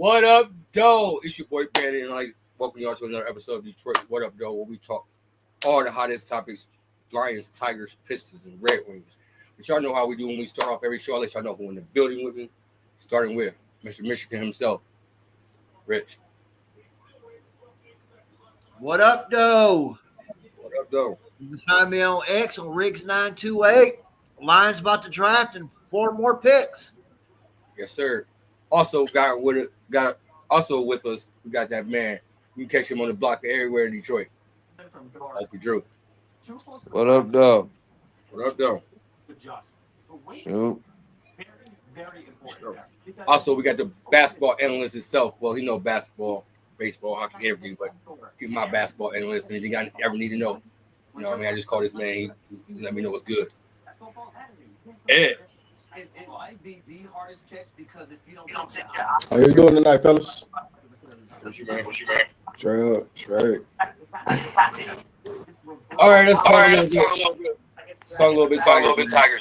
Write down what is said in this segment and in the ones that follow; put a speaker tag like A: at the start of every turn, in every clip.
A: What up, Doe? It's your boy Bandit, and I welcome y'all to another episode of Detroit What Up, Doe, where we talk all the hottest topics: Lions, Tigers, Pistons, and Red Wings. But y'all know how we do when we start off every show. I'll let y'all know who in the building with me. Starting with Mr. Michigan himself, Rich.
B: What up, Doe?
A: What up, Doe?
B: You can find me on X on Riggs928. Lions about to draft and 4 more picks.
A: Yes, sir. Also with us, we got that man. You can catch him on the block everywhere in Detroit. Uncle Drew.
C: What up, dog?
A: What up, Doe?
C: Shoot.
A: Also, we got the basketball analyst itself. Well, he knows basketball, baseball, hockey, everything, but he's my basketball analyst. And anything I ever need to know, you know what I mean? I just call this man. He let me know what's good. Ed.
D: It might be the hardest catch because if you don't take
E: How you doing tonight, fellas?
A: What you, man?
E: Straight.
A: All right, let's talk a little bit. Let's talk a little bit Tigers.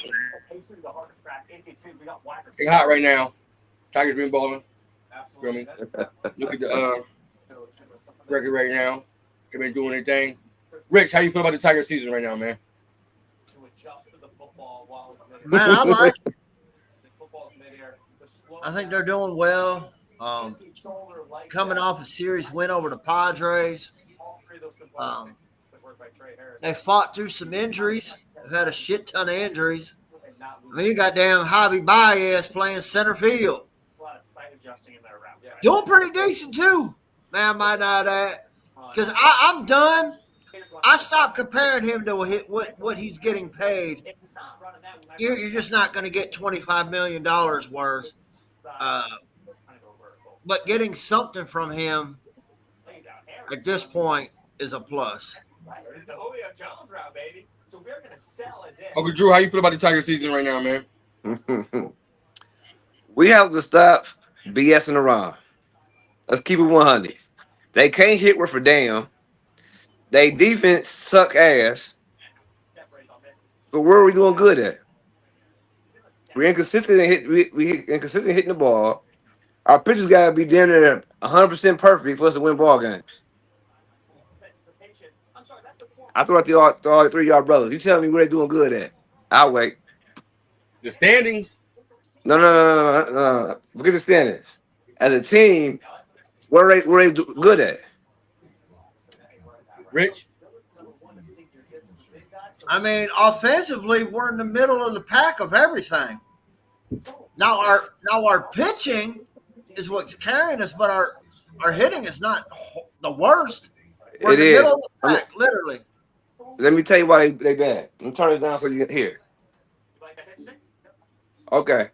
A: It's hot right now. Tigers been balling. Feel me? Look at the record right now. They've been doing their thing. Rich, how you feel about the Tiger season right now, man?
B: Man, I like it. I think they're doing well. Coming off a series win over the Padres. They fought through some injuries. They've had a shit ton of injuries. I mean, you got damn Javi Baez playing center field. Doing pretty decent, too. Man, I might not add. Because I'm done. I stopped comparing him to what he's getting paid. You're just not going to get $25 million worth. But getting something from him at this point is a plus.
A: Uncle Drew, how you feel about the Tiger season right now, man?
C: We have to stop BSing around. Let's keep it 100. They can't hit worth a damn. They defense suck ass. But where are we doing good at? We're inconsistent inconsistent hitting the ball. Our pitchers gotta be damn near 100% perfect for us to win ball games. I throw out to all 3 of y'all brothers. You tell me where they doing good at. I'll wait.
A: The standings.
C: No. Forget the standings. As a team, where they good at?
A: Rich.
B: I mean, offensively, we're in the middle of the pack of everything. Now our pitching is what's carrying us, but our hitting is not the worst. We're in the middle of the pack, literally.
C: Let me tell you why they bad. Let me turn it down so you can hear. Okay.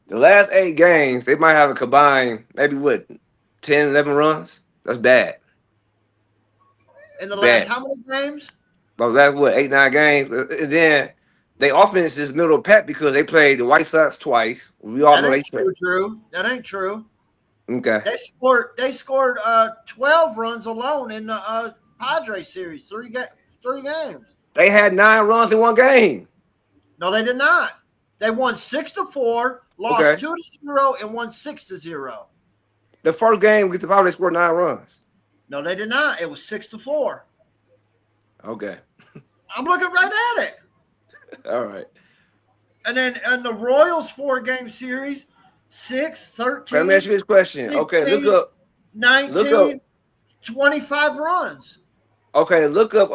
C: The last 8 games, they might have a combined, maybe 10, 11 runs? That's bad.
B: In the last how many games?
C: But that's 8, 9 games. And then their offense is middle of the pack because they played the White Sox twice. We all know they
B: true. That ain't true.
C: Okay.
B: They scored 12 runs alone in the Padres series. 3 games.
C: They had 9 runs in 1 game.
B: No, they did not. They won 6-4, lost 2-0, and won 6-0.
C: The first game against the Padres scored 9 runs.
B: No, they did not. It was 6-4.
C: Okay.
B: I'm looking right at it.
C: All right.
B: And then the Royals 4-game series, 6, 13.
C: Let me ask you this question.
B: 16,
C: Okay, look up
B: 19, 25 runs.
C: Okay, look up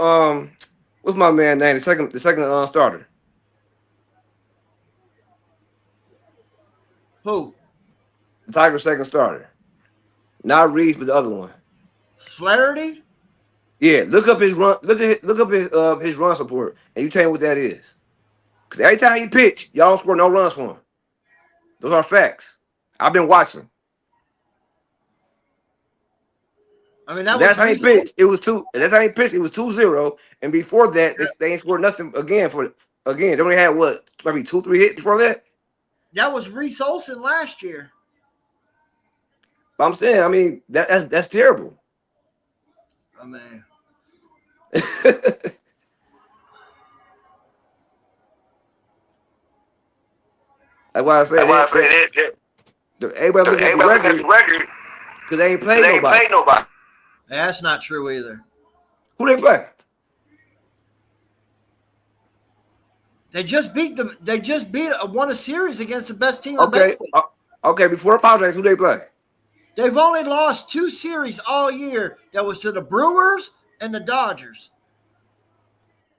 C: what's my man name? The second starter.
B: Who?
C: The Tigers' second starter. Not Reeves, but the other one.
B: Flaherty?
C: Yeah, look up his run. Look up his run support, and you tell me what that is. Because every time he pitch, y'all don't score no runs for him. Those are facts. I've been watching.
B: I mean,
C: that's how he pitched. It was 2. That's how he pitched. It was 2-0, and before that, they ain't scored nothing again. They only had maybe 2-3 hits before that.
B: That was Reese Olson last year.
C: But I'm saying, I mean, that's terrible.
B: I mean.
C: That's why I say that. Everybody look at the record. Because they ain't played nobody.
B: That's not true either.
C: Who they play?
B: They just won a series against the best team in
C: Okay.
B: baseball.
C: Okay, before apologize, who they play?
B: They've only lost 2 series all year. That was to the Brewers and the Dodgers.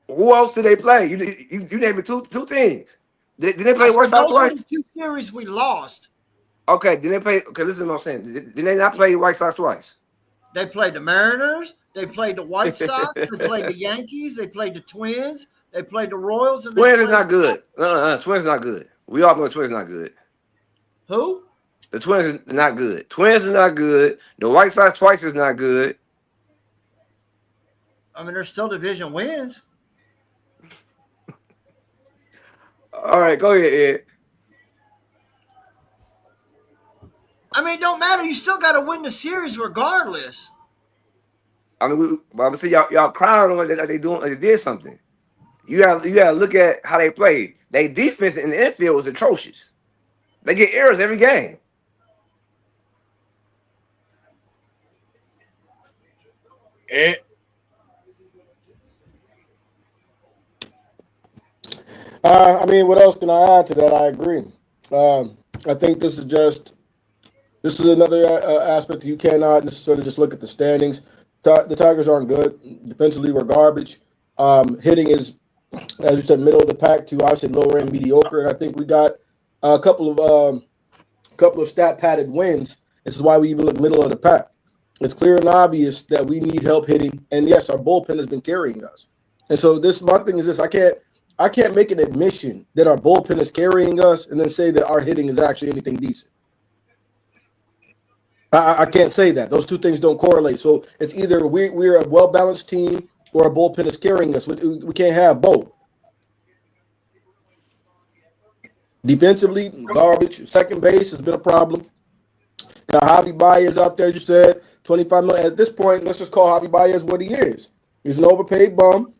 C: Who else did they play? You named me two teams. Did they play White Sox
B: Those are
C: twice?
B: the 2 series we lost.
C: Okay, did they play? Okay, listen to what I'm saying. Did they not play White Sox twice?
B: They played the Mariners. They played the White Sox. They played the Yankees. They played the Twins. They played the Royals. And
C: Twins is not good. Twins not good. We all know Twins not good.
B: Who?
C: The Twins is not good. Twins is not good. The White Sox twice is not good.
B: I mean, there's still division wins.
C: All right, go ahead, Ed.
B: I mean, it don't matter. You still got to win the series regardless.
C: I mean, I see y'all crying on that they did something. You gotta look at how they played. Their defense in the infield was atrocious. They get errors every game.
E: I mean, what else can I add to that? I agree. I think this is another aspect you cannot necessarily just look at the standings. The Tigers aren't good. Defensively, we're garbage. Hitting is, as you said, middle of the pack to obviously lower end mediocre. And I think we got a couple of stat padded wins. This is why we even look middle of the pack. It's clear and obvious that we need help hitting. And yes, our bullpen has been carrying us. And so my thing is this: I can't make an admission that our bullpen is carrying us and then say that our hitting is actually anything decent. I can't say that. Those two things don't correlate. So it's either we're a well-balanced team or our bullpen is carrying us. We can't have both. Defensively, garbage. Second base has been a problem. Got Javi Baez out there, you said, $25 million. At this point, let's just call Javi Baez what he is. He's an overpaid bum.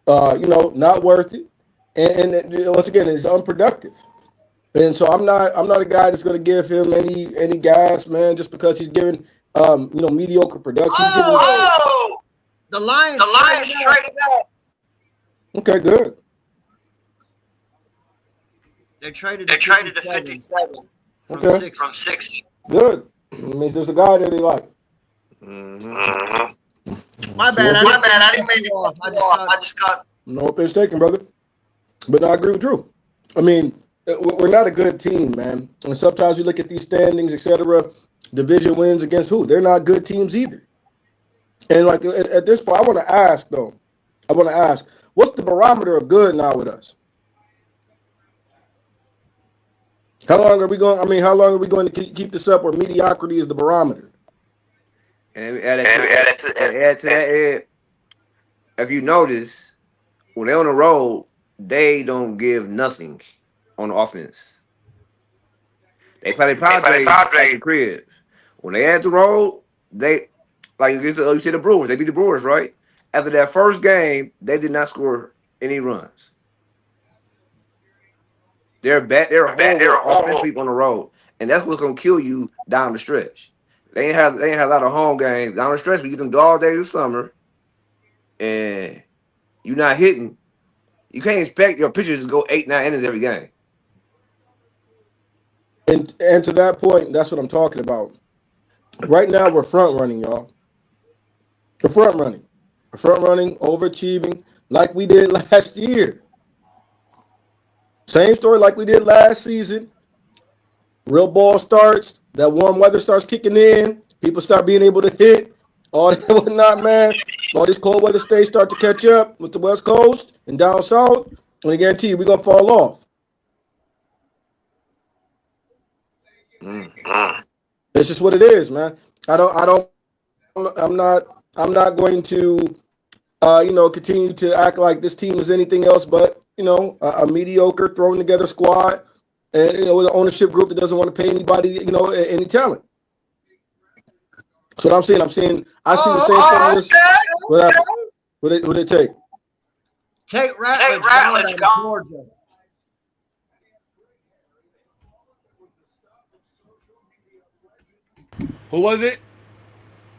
E: Not worth it. And once again, it's unproductive. And so I'm not a guy that's going to give him any gas, man, just because he's giving mediocre production.
B: The Lions traded out.
E: Okay, good.
B: They traded to 57 from 60.
E: Good. I mean, there's a guy that they like.
B: Mm-hmm. My bad. I didn't mean to off. I just got.
E: No offense taken, brother. But no, I agree with Drew. I mean, we're not a good team, man. And sometimes you look at these standings, etc. Division wins against who? They're not good teams either. And like at this point, I want to ask, what's the barometer of good now with us? How long are we going to keep this up where mediocrity is the barometer?
C: And add to that, Ed, if you notice, when they're on the road, they don't give nothing on the offense. They play the Padres at the crib. When they at the road, they, like you said, the Brewers. They beat the Brewers, right? After that first game, they did not score any runs. They're horrible on the road, and that's what's gonna kill you down the stretch. They ain't had a lot of home games down the stretch. We get them dog days of summer, and you're not hitting. You can't expect your pitchers to go 8-9 innings every game.
E: And to that point, that's what I'm talking about. Right now, we're front running, y'all. We're front running, overachieving like we did last year. Same story like we did last season. Real ball starts, that warm weather starts kicking in, people start being able to hit, all that whatnot, man. All these cold weather states start to catch up with the West Coast and down south, and I guarantee you we're gonna fall off. It's just what it is, man. I'm not going to continue to act like this team is anything else but a mediocre thrown together squad, and with an ownership group that doesn't want to pay anybody any talent. So what I'm saying I see the same thing. What would it take?
B: Take Ratledge, Georgia.
A: Who was it?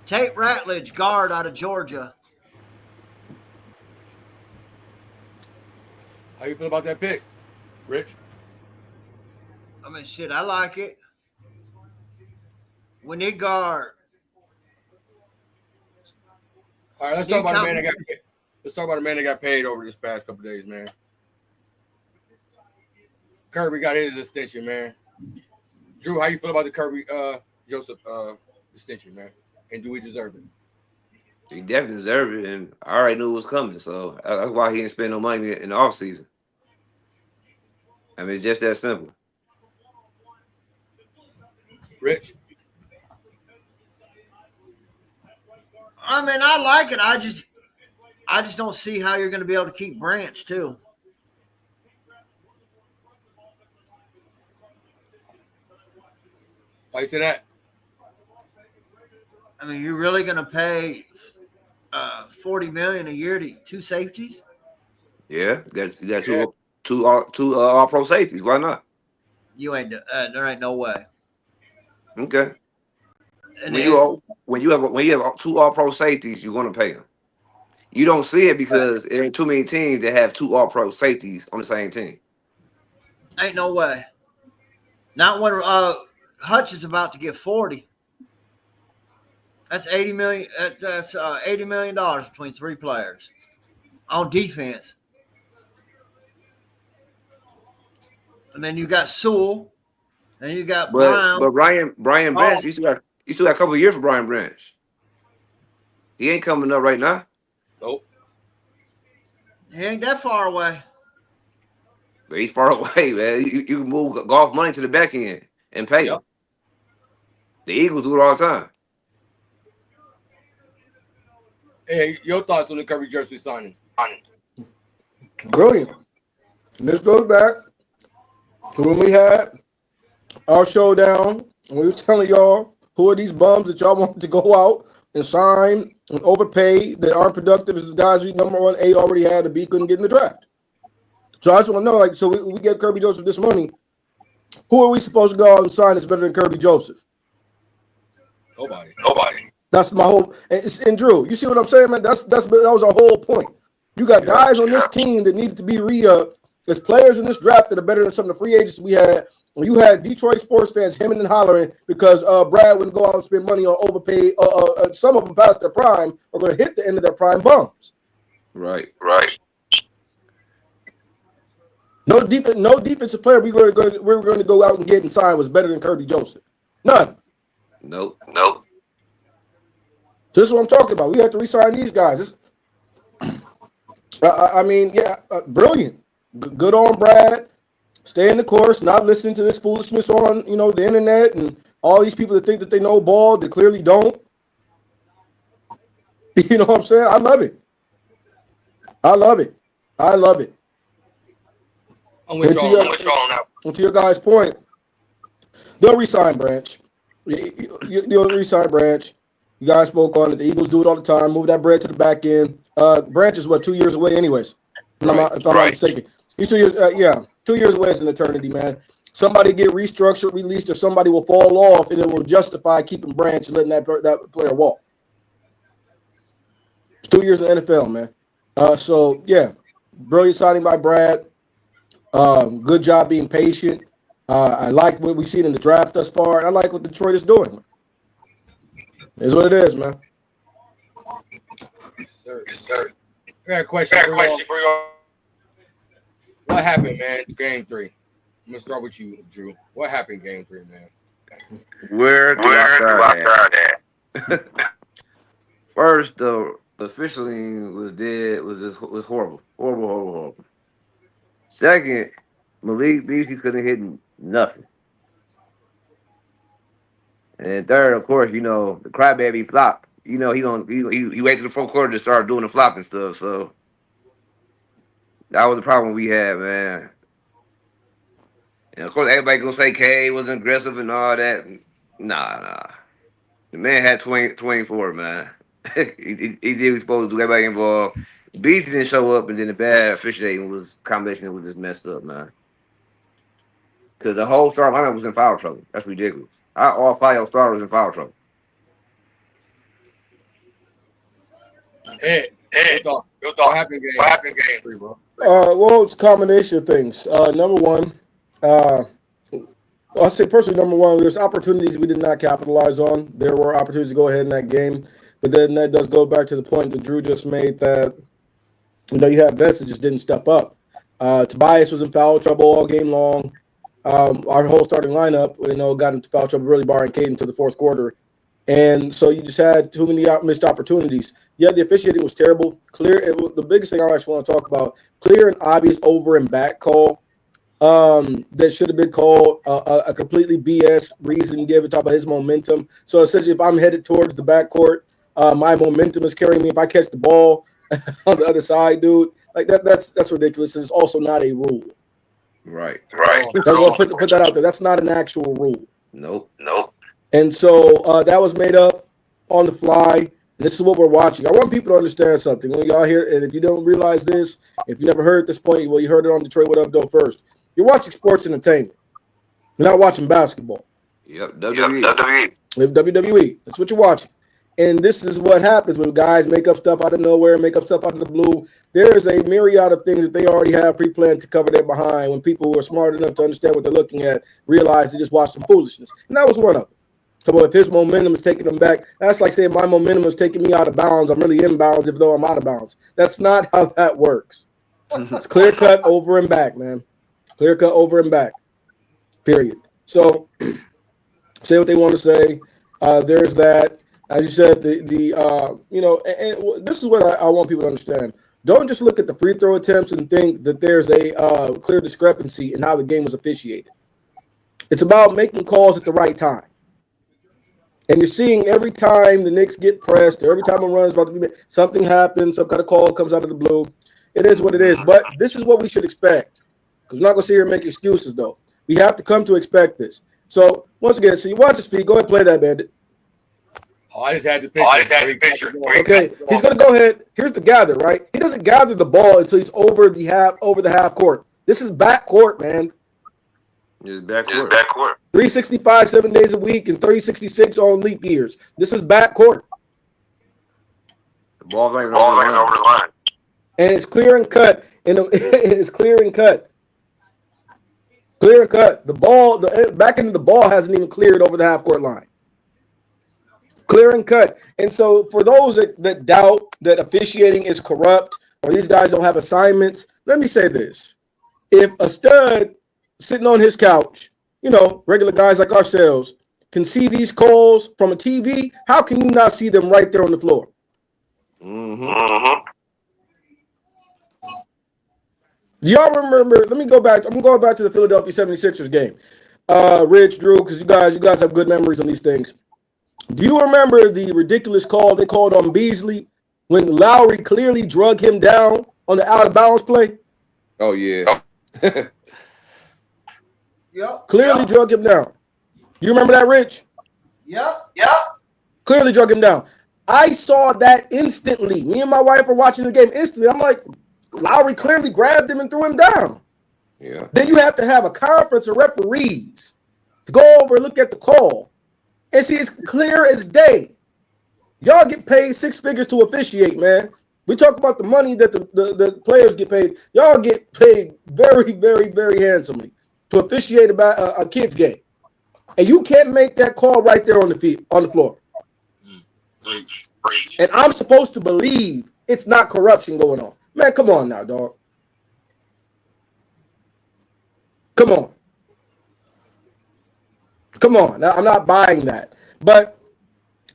B: Tate Ratledge, guard out of Georgia.
A: How you feel about that pick, Rich?
B: I mean, shit, I like it. We need guard.
A: All right, let's talk about a man that got paid. Let's talk about a man that got paid over this past couple days, man. Kirby got his extension, man. Drew, how you feel about the Kirby Joseph extension, man? And do we deserve it?
C: He definitely deserved it, and I already knew it was coming, so that's why he didn't spend no money in the offseason. I mean, it's just that simple.
A: Rich?
B: I mean, I like it. I just don't see how you're going to be able to keep Branch too.
A: Why you say that?
B: I mean, you're really going to pay $40 million a year to two safeties?
C: Yeah, you got two all pro safeties. Why not?
B: You ain't. There ain't no way.
C: Okay.
B: And
C: when you have two all pro safeties, you're gonna pay them. You don't see it because there ain't too many teams that have two all pro safeties on the same team.
B: ain't no way. Not when Hutch is about to get 40. That's $80 million. That's $80 million between three players on defense. And then you got Sewell, and you got Brown.
C: But Brian Branch, you still got a couple of years for Brian Branch. He ain't coming up right now.
A: Nope.
B: He ain't that far away.
C: But he's far away, man. You can move golf money to the back end and pay him. The Eagles do it all the time.
A: Hey, your thoughts on the Kirby jersey signing?
E: Brilliant. And this goes back to when we had our showdown, and we were telling y'all who are these bums that y'all want to go out and sign and overpay that aren't productive as the guys we number 1A already had to be couldn't get in the draft. So I just want to know, so we get Kirby Joseph this money. Who are we supposed to go out and sign that's better than Kirby Joseph?
A: Nobody.
E: That's my whole. And Drew, you see what I'm saying, man? That was our whole point. You got guys on this team that needed to be re-upped. There's players in this draft that are better than some of the free agents we had. When you had Detroit sports fans hemming and hollering because Brad wouldn't go out and spend money on overpaid. Some of them past their prime are going to hit the end of their prime bums.
C: Right.
E: No defensive player we were going to go out and get and sign was better than Kirby Joseph. None.
C: Nope.
E: This is what I'm talking about. We have to re-sign these guys. Brilliant. Good on Brad. Stay in the course, not listening to this foolishness on the internet and all these people that think that they know ball that clearly don't. You know what I'm saying? I love it.
A: I'm with y'all now.
E: And to your guys' point, they'll re-sign Branch. They'll re-sign Branch. You guys spoke on it. The Eagles do it all the time. Move that bread to the back end. Branch is 2 years away, anyways. If I'm not mistaken. He's 2 years. 2 years away is an eternity, man. Somebody get restructured, released, or somebody will fall off, and it will justify keeping Branch and letting that player walk. It's 2 years in the NFL, man. Brilliant signing by Brad. Good job being patient. I like what we've seen in the draft thus far, and I like what Detroit is doing. It's what it is, man.
A: Yes, sir. I got a question for you. What happened, man, game 3? I'm going to start with you, Drew. What happened game 3, man?
C: Where do I start at? First, the officialing was horrible. Second, Malik Beasley couldn't hit nothing. And third, of course, the crybaby flop. He waited to the fourth quarter to start doing the flopping stuff. So that was the problem we had, man. And of course, everybody gonna say K wasn't aggressive and all that. Nah. The man had 24, man. he did what he was supposed to do. Everybody involved. Beasley didn't show up, and then the bad officiating was combination was just messed up, man. Because the whole starting lineup was in foul trouble. That's ridiculous. All 5 starters in foul trouble.
A: Ed, your thought. What happened game? Three, bro.
E: Well, it's a combination of things. Number one, I'll say personally, number one, there's opportunities we did not capitalize on. There were opportunities to go ahead in that game, but then that does go back to the point that Drew just made that, you had vets that just didn't step up. Tobias was in foul trouble all game long. Our whole starting lineup, got into foul trouble, really barring Caden to the fourth quarter. And so you just had too many missed opportunities. Yeah, the officiating was terrible. The biggest thing I actually want to talk about, clear and obvious over and back call that should have been called a completely BS reason given, talk about his momentum. So essentially, if I'm headed towards the backcourt, my momentum is carrying me. If I catch the ball on the other side, dude, like that's ridiculous. It's also not a rule.
C: Right.
E: Put that out there. That's not an actual rule.
C: Nope.
E: And so that was made up on the fly. This is what we're watching. I want people to understand something. When y'all hear, and if you don't realize this, if you never heard at this point, well, you heard it on Detroit What Up Though first. You're watching sports entertainment. You're not watching basketball.
C: Yep, WWE.
E: WWE. That's what you're watching. And this is what happens when guys make up stuff out of nowhere, make up stuff out of the blue. There is a myriad of things that they already have pre-planned to cover their behind when people who are smart enough to understand what they're looking at realize they just watched some foolishness. And that was one of them. So if his momentum is taking him back, that's like saying my momentum is taking me out of bounds. I'm really in bounds even though I'm out of bounds. That's not how that works. It's clear cut over and back, man. Clear cut over and back. Period. So say what they want to say. There's that. As you said, and this is what I want people to understand. Don't just look at the free throw attempts and think that there's a clear discrepancy in how the game was officiated. It's about making calls at the right time. And you're seeing every time the Knicks get pressed, or every time a run is about to be made, something happens, some kind of call comes out of the blue. It is what it is. But this is what we should expect. Because we're not going to sit here and make excuses, though. We have to come to expect this. So, once again, so you watch his feet. Go ahead and play that, Bandit.
A: Oh, I just had the picture.
E: Okay, he's going to go ahead. Here's the gather, right? He doesn't gather the ball until he's over the half court. This is back court, man.
C: It's back court.
E: 365 7 days a week and 366 on leap years. This is back court.
C: The ball's ain't over the line.
E: And it's clear and cut. It's clear and cut. Clear and cut. The ball, the back end of the ball hasn't even cleared over the half court line. Clear and cut. And so for those that doubt that officiating is corrupt or these guys don't have assignments, let me say this. If a stud sitting on his couch, regular guys like ourselves, can see these calls from a TV, how can you not see them right there on the floor?
C: Mm-hmm.
E: Do y'all remember? Let me go back. I'm going back to the Philadelphia 76ers game. Rich, Drew, because you guys have good memories on these things. Do you remember the ridiculous call they called on Beasley when Lowry clearly drug him down on the out-of-bounds play?
C: Oh, yeah.
B: Yep.
E: Clearly drug him down. You remember that, Rich?
B: Yep.
E: Clearly drug him down. I saw that instantly. Me and my wife were watching the game instantly. I'm like, Lowry clearly grabbed him and threw him down.
C: Yeah.
E: Then you have to have a conference of referees to go over and look at the call. And see, it's clear as day. Y'all get paid six figures to officiate, man. We talk about the money that the players get paid. Y'all get paid very, very, very handsomely to officiate about a kid's game. And you can't make that call right there on the floor. And I'm supposed to believe it's not corruption going on. Man, come on now, dog. Come on. Now, I'm not buying that. But,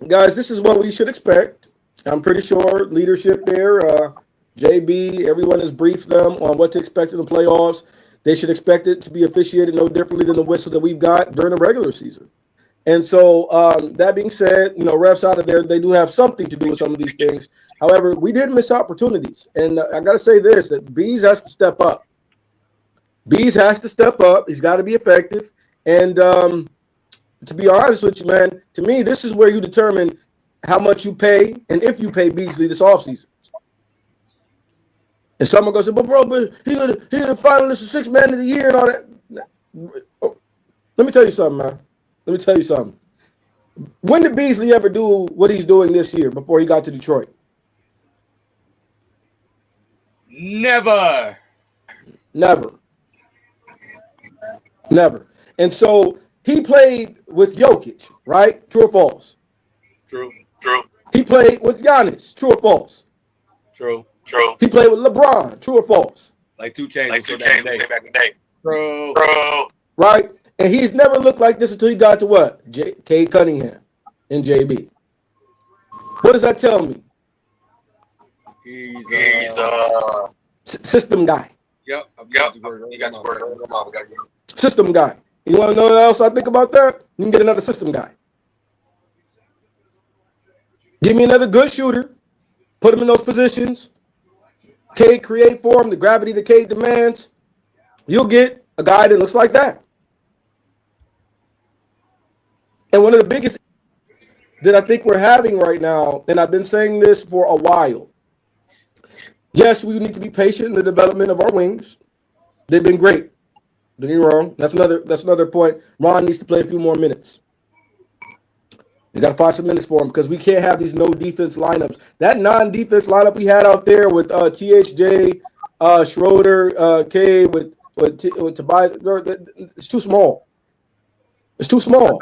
E: guys, this is what we should expect. I'm pretty sure leadership there, JB, everyone has briefed them on what to expect in the playoffs. They should expect it to be officiated no differently than the whistle that we've got during the regular season. And so that being said, refs out of there, they do have something to do with some of these things. However, we did miss opportunities. And I got to say this, that Bees has to step up. He's got to be effective. And to be honest with you, man, to me, this is where you determine how much you pay and if you pay Beasley this offseason. And someone goes, but he the finalist, the 6th man of the year and all that. Let me tell you something, man. When did Beasley ever do what he's doing this year before he got to Detroit?
A: Never.
E: And so he played with Jokic, right? True or false?
A: True.
E: He played with Giannis. True or false?
A: True.
E: He played with LeBron. True or false?
A: Like 2 Chainz. Like 2 Chainz back in the day. True.
E: Right? And he's never looked like this until he got to what? Cade Cunningham and JB. What does that tell me?
A: He's
E: system guy.
A: Yep. You got the word.
E: System guy. You want to know what else I think about that? You can get another system guy. Give me another good shooter. Put him in those positions. Cade create for him the gravity that Cade demands. You'll get a guy that looks like that. And one of the biggest that I think we're having right now, and I've been saying this for a while. Yes, we need to be patient in the development of our wings. They've been great. Don't get me wrong. That's another point. Ron needs to play a few more minutes. You got to find some minutes for him because we can't have these no defense lineups. That non-defense lineup we had out there with THJ, Schroeder, K with Tobias, it's too small. It's too small.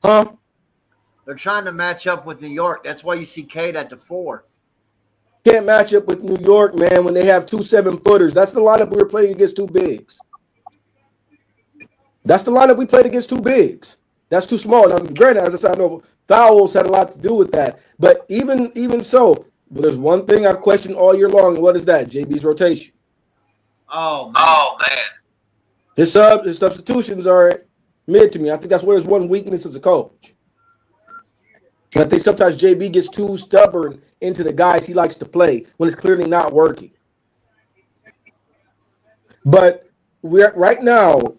E: Huh?
B: They're trying to match up with New York. That's why you see Cade at the 4.
E: Can't match up with New York, man, when they have 2 7-footers. That's the lineup we were playing against 2 bigs. That's the lineup we played against 2 bigs. That's too small. Now, granted, as I said, I know fouls had a lot to do with that. But even so, there's one thing I've questioned all year long, and what is that? JB's rotation.
B: Oh, man.
E: His substitutions are mid to me. I think that's where there's one weakness as a coach. And I think sometimes JB gets too stubborn into the guys he likes to play when it's clearly not working. But right now,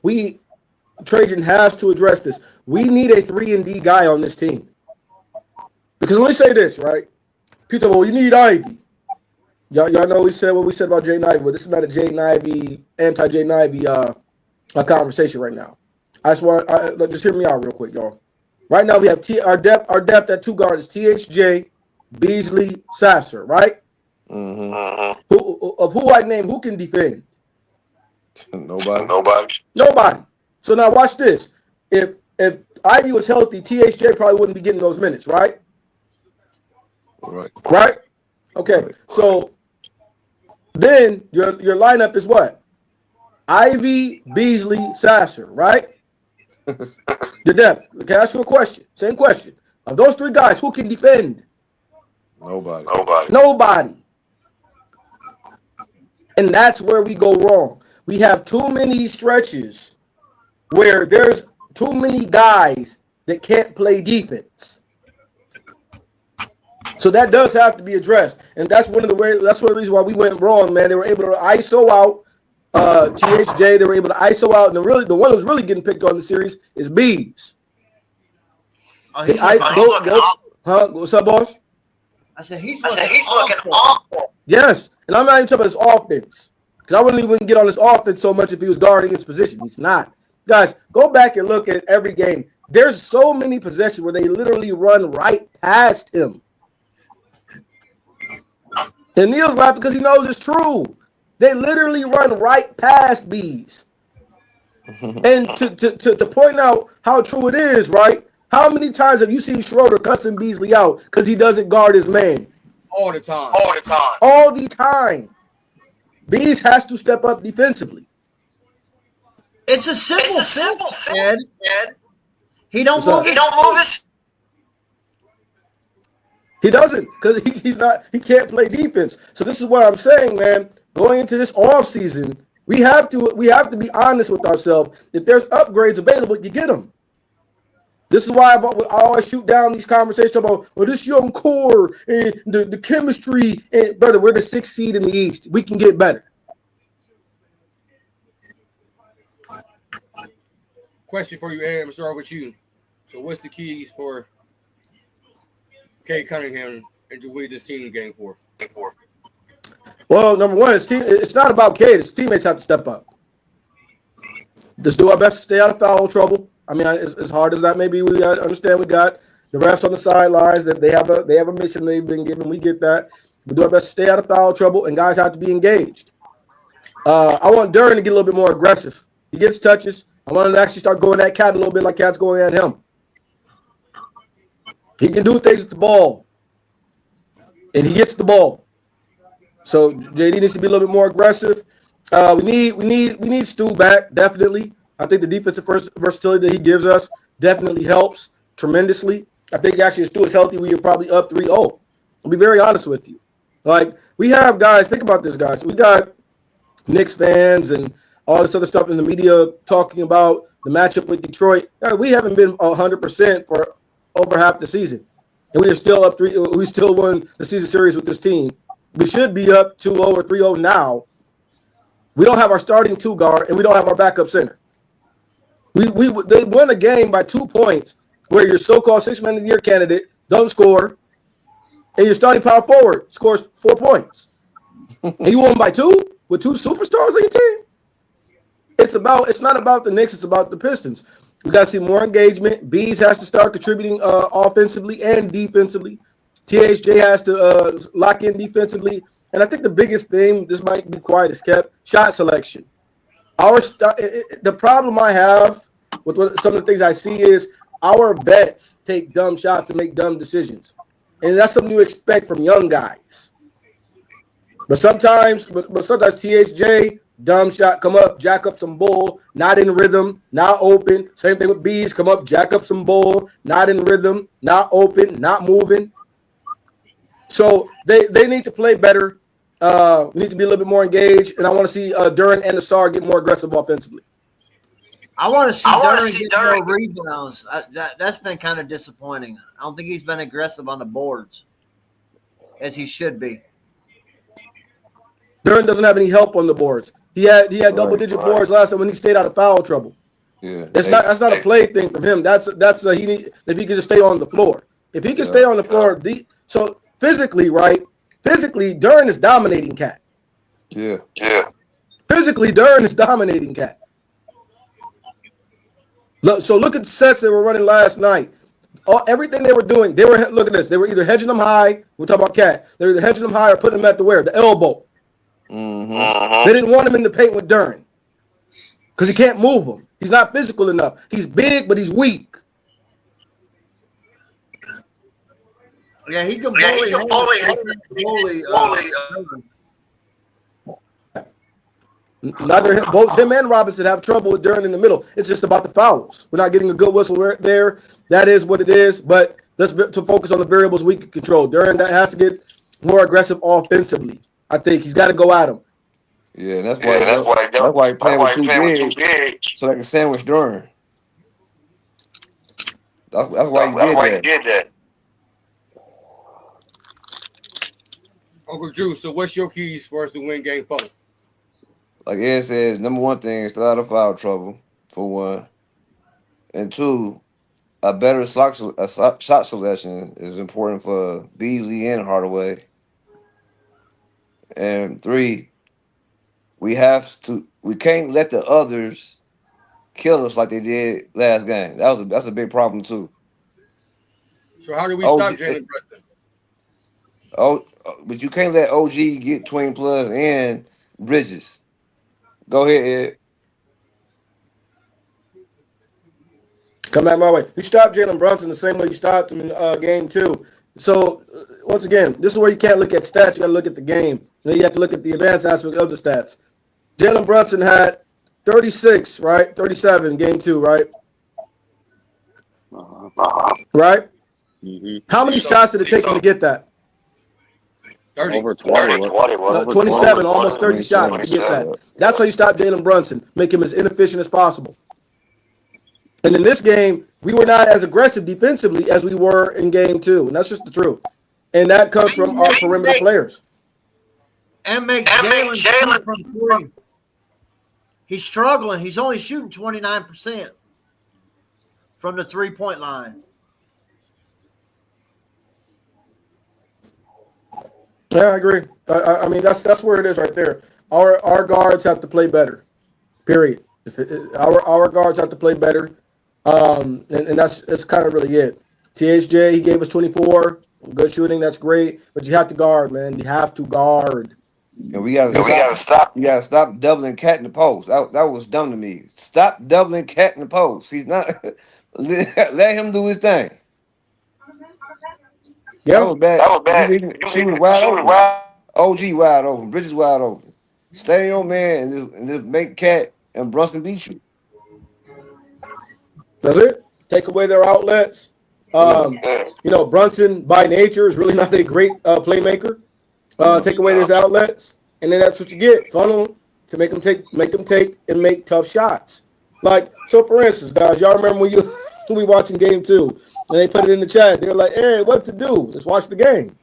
E: Trajan has to address this. We need a 3-and-D guy on this team. Because let me say this, right? People, well, you need Ivy. Y'all know what we said about Jaden Ivey, but this is not a Jaden Ivey, anti-Jaden Ivey conversation right now. I just want just hear me out real quick, y'all. Right now we have our depth at 2 guards is THJ, Beasley, Sasser, right?
C: Mm-hmm.
E: Who I name, who can defend?
C: Nobody.
E: So now watch this. If Ivy was healthy, THJ probably wouldn't be getting those minutes, right? Right? Okay. Right. So then your lineup is what? Ivy, Beasley, Sasser, right? The depth. Okay, ask you a question. Same question. Of those 3 guys, who can defend? Nobody. And that's where we go wrong. We have too many stretches where there's too many guys that can't play defense. So that does have to be addressed. And that's one of the reasons why we went wrong, man. They were able to ISO out THJ. They were able to ISO out. And the one who's really getting picked on the series is Bees. What's up, boss?
B: I said he's looking awful.
E: Yes. And I'm not even talking about his offense. Because I wouldn't even get on his offense so much if he was guarding his position. He's not. Guys, go back and look at every game. There's so many possessions where they literally run right past him. And Neil's laughing because he knows it's true. They literally run right past Bees. And to point out how true it is, right? How many times have you seen Schroeder cussing Beasley out because he doesn't guard his man?
A: All the time.
E: All the time. Bees has to step up defensively.
B: It's a simple Ed. He don't move his.
E: He doesn't because he can't play defense. So this is what I'm saying, man. Going into this offseason, we have to be honest with ourselves. If there's upgrades available, you get them. This is why I always shoot down these conversations about, well, this young core and the chemistry. And brother, we're the 6th seed in the East. We can get better.
A: Question for you, Ed. I'm start with you. So what's the keys for Cade Cunningham and to win this team game for?
E: Well, number one, it's not about Cade. His teammates have to step up. Just do our best to stay out of foul trouble. I mean, as hard as that may be, we understand we got the refs on the sidelines that they have a mission they've been given. We get that. We do our best to stay out of foul trouble, and guys have to be engaged. I want Duren to get a little bit more aggressive. He gets touches. I want him to actually start going at Cat a little bit like Cat's going at him. He can do things with the ball, and he gets the ball. So JD needs to be a little bit more aggressive. We need Stu back, definitely. I think the defensive versatility that he gives us definitely helps tremendously. I think actually if Stu is healthy, we are probably up 3-0. I'll be very honest with you. Like, we have guys, think about this, guys. We got Knicks fans and all this other stuff in the media talking about the matchup with Detroit. We haven't been 100% for over half the season. And we are still up 3. We still won the season series with this team. We should be up 2-0 or 3-0 now. We don't have our starting 2 guard, and we don't have our backup center. They won a game by 2 points where your so-called 6-man of the year candidate doesn't score, and your starting power forward scores 4 points. And you won by 2 with 2 superstars on your team? It's not about the Knicks, it's about the Pistons. We got to see more engagement. Bees has to start contributing offensively and defensively. THJ has to lock in defensively. And I think the biggest thing, this might be quiet as kept, shot selection. The problem I have with some of the things I see is our vets take dumb shots and make dumb decisions. And that's something you expect from young guys. But sometimes THJ, dumb shot, come up, jack up some bull, not in rhythm, not open. Same thing with Bees, come up, jack up some bull, not in rhythm, not open, not moving. So they need to play better. Need to be a little bit more engaged, and I want to see Duren and Asar get more aggressive offensively.
B: I want to see Duren get more rebounds. That's been kind of disappointing. I don't think he's been aggressive on the boards as he should be.
E: Duren doesn't have any help on the boards. He had double-digit boards last time when he stayed out of foul trouble. Yeah, that's not a play thing from him. That's he need if he can just stay on the floor. If he can stay on the floor, so physically, right? Physically, Duren is dominating Cat. Yeah. Physically, Duren is dominating Cat. Look at the sets they were running last night. Everything they were doing, look at this. They were either hedging them high. We're talking about Cat. They were either hedging them high or putting them at the elbow. Mm-hmm. They didn't want him in the paint with Duren because he can't move him. He's not physical enough. He's big, but he's weak.
B: Yeah, he can bully.
E: Both him and Robinson have trouble with Duren in the middle. It's just about the fouls. We're not getting a good whistle there. That is what it is. But let's focus on the variables we can control. Duren that has to get more aggressive offensively. I think he's got to go at him.
C: Yeah, that's why he's playing with too big so they can sandwich Duren. That's why he did that.
A: Uncle Drew, so what's your keys for us to win game 4?
C: Like Ed said, number one thing is stay out of foul trouble, for one. And 2, a better shot selection is important for Beasley and Hardaway. And 3, we can't let the others kill us like they did last game. That's a big problem too.
A: So how do we stop Jalen Brunson?
C: But you can't let OG get 20 plus and Bridges. Go ahead, Ed.
E: Come back my way. You stopped Jalen Brunson the same way you stopped him in game 2. So once again, this is where you can't look at stats. You got to look at the game. Then you have to look at the advanced aspect of the stats. Jalen Brunson had 36, right? 37 game 2, right? Right? Mm-hmm. How many shots did it take him to get that?
A: 30.
F: Over 20.
E: 27, almost 30 shots to get that. That's how you stop Jalen Brunson. Make him as inefficient as possible. And in this game, we were not as aggressive defensively as we were in game 2. And that's just the truth. And that comes from our perimeter players.
B: And make Jalen from 3. He's struggling. He's only shooting 29% from the 3-point line.
E: Yeah, I agree. I mean, that's where it is right there. Our guards have to play better. Period. Our guards have to play better. And that's kind of really it. THJ, he gave us 24. Good shooting, that's great. But you have to guard, man. You have to guard.
C: And we gotta stop. You gotta stop doubling Cat in the post. That was dumb to me. Stop doubling Cat in the post. He's not. Let him do his thing. That
E: Yeah.
C: was bad. She was wide open. OG wide open. Bridges wide open. Stay on man and just make Cat and Brunson beat you.
E: That's it. Take away their outlets. Brunson by nature is really not a great playmaker. Take away his outlets, and then that's what you get. Funnel them to make them take and make tough shots. Like, so for instance, guys, y'all remember when we watching game 2 and they put it in the chat? They're like, "Hey, what to do? Let's watch the game."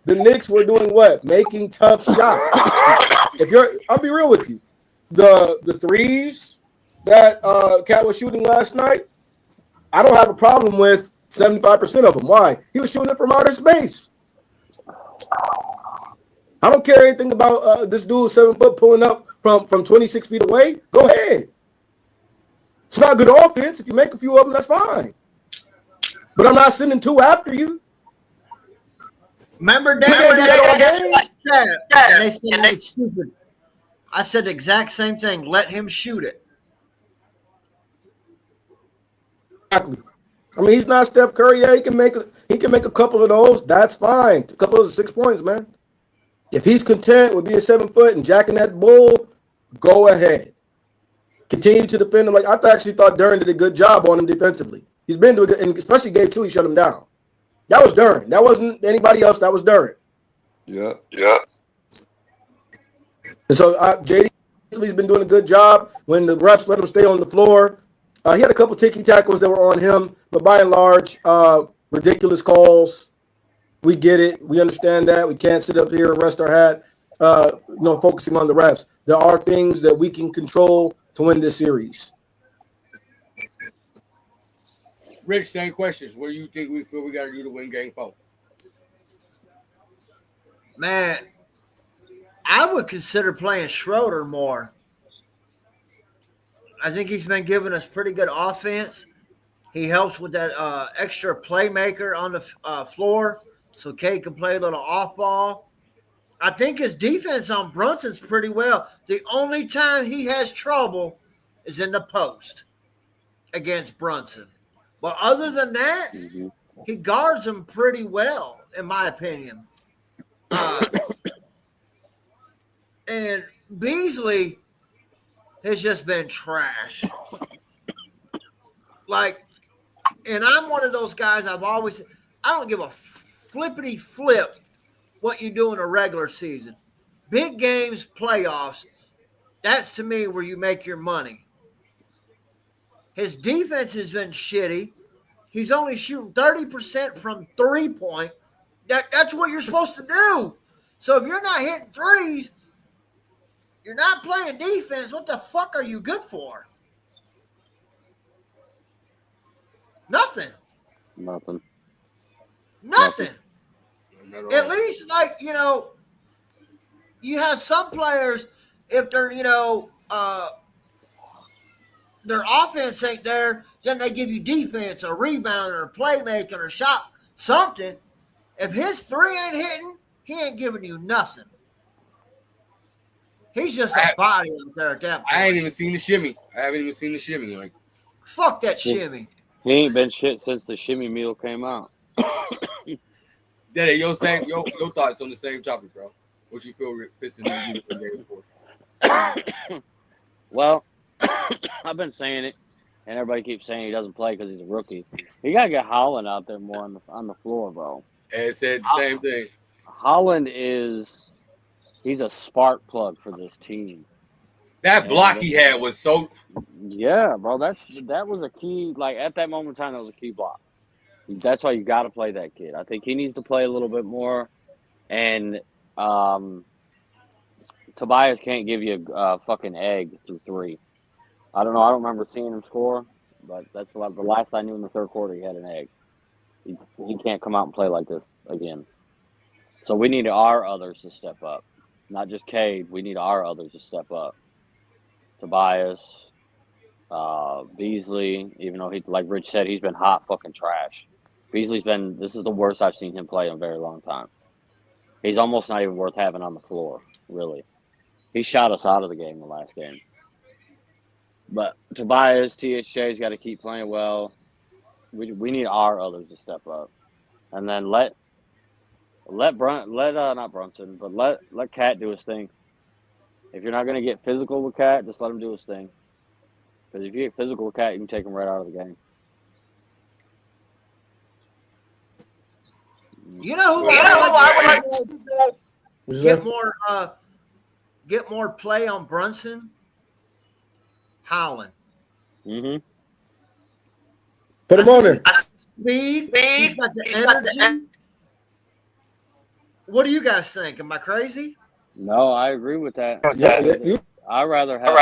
E: The Knicks were doing what? Making tough shots. I'll be real with you. The threes that Cat was shooting last night, I don't have a problem with 75% of them. Why? He was shooting it from outer space. I don't care anything about this dude 7 foot pulling up from 26 feet away. Go ahead. It's not good offense. If you make a few of them, that's fine. But I'm not sending 2 after you.
B: Remember that? And they said he was stupid. I said the exact same thing. Let him shoot it.
E: Exactly. I mean, he's not Steph Curry. Yeah, he can make a couple of those. That's fine. A couple of 6 points, man. If he's content with being 7 foot and jacking that bull, go ahead. Continue to defend him. Like, I actually thought Duren did a good job on him defensively. He's been doing good, and especially game 2, he shut him down. That was Duren. That wasn't anybody else. That was Duren.
C: Yeah.
E: And so JD's been doing a good job when the refs let him stay on the floor. He had a couple ticky tackles that were on him, but by and large, ridiculous calls. We get it. We understand that. We can't sit up here and rest our hat, focusing on the refs. There are things that we can control to win this series.
A: Rich, same questions. What do you think we feel we got to do to win game 4?
B: Man, I would consider playing Schroeder more. I think he's been giving us pretty good offense. He helps with that extra playmaker on the floor so Kay can play a little off ball. I think his defense on Brunson's pretty well. The only time he has trouble is in the post against Brunson. But other than that, he guards him pretty well, in my opinion. And Beasley has just been trash. Like, and I'm one of those guys I don't give a flippity flip what you do in a regular season. Big games, playoffs, that's to me where you make your money. His defense has been shitty. He's only shooting 30% from 3-point. That's what you're supposed to do. So if you're not hitting threes, you're not playing defense. What the fuck are you good for? Nothing. At least, you have some players, if they're, their offense ain't there, then they give you defense or rebound or playmaking or shot, something. If his 3 ain't hitting, he ain't giving you nothing. He's just a body up there at that point.
A: I ain't even seen the shimmy. I haven't even seen the shimmy. Like,
B: fuck that shimmy.
F: He ain't been shit since the shimmy meal came out.
A: DaeDae, your thoughts on the same topic, bro. What you feel Pistons need to do for?
F: Well, I've been saying it, and everybody keeps saying he doesn't play because he's a rookie. You gotta get Holland out there more on the floor, bro.
A: And said the same thing.
F: Holland he's a spark plug for this team.
A: That block he had was so.
F: Yeah, bro. That was a key. Like at that moment in time, that was a key block. That's why you got to play that kid. I think he needs to play a little bit more, and Tobias can't give you a fucking egg through 3. I don't know. I don't remember seeing him score, but that's the last I knew in the third quarter he had an egg. He can't come out and play like this again. So we need our others to step up, not just Cade. We need our others to step up. Tobias, Beasley, even though he, like Rich said, he's been hot fucking trash. Beasley's been. This is the worst I've seen him play in a very long time. He's almost not even worth having on the floor. Really, he shot us out of the game the last game. But Tobias, THJ's got to keep playing well. We need our others to step up, and then let not Brunson, but let Cat do his thing. If you're not gonna get physical with Cat, just let him do his thing. Because if you get physical with Cat, you can take him right out of the game.
B: You know who I would like to
E: What's
B: get
E: that?
B: get more play on Brunson? Howland.
F: Mm-hmm.
E: Put him on there.
B: Speed. He's got the energy. What do you guys think? Am I crazy?
F: No, I agree with that.
E: Yeah.
F: I'd rather have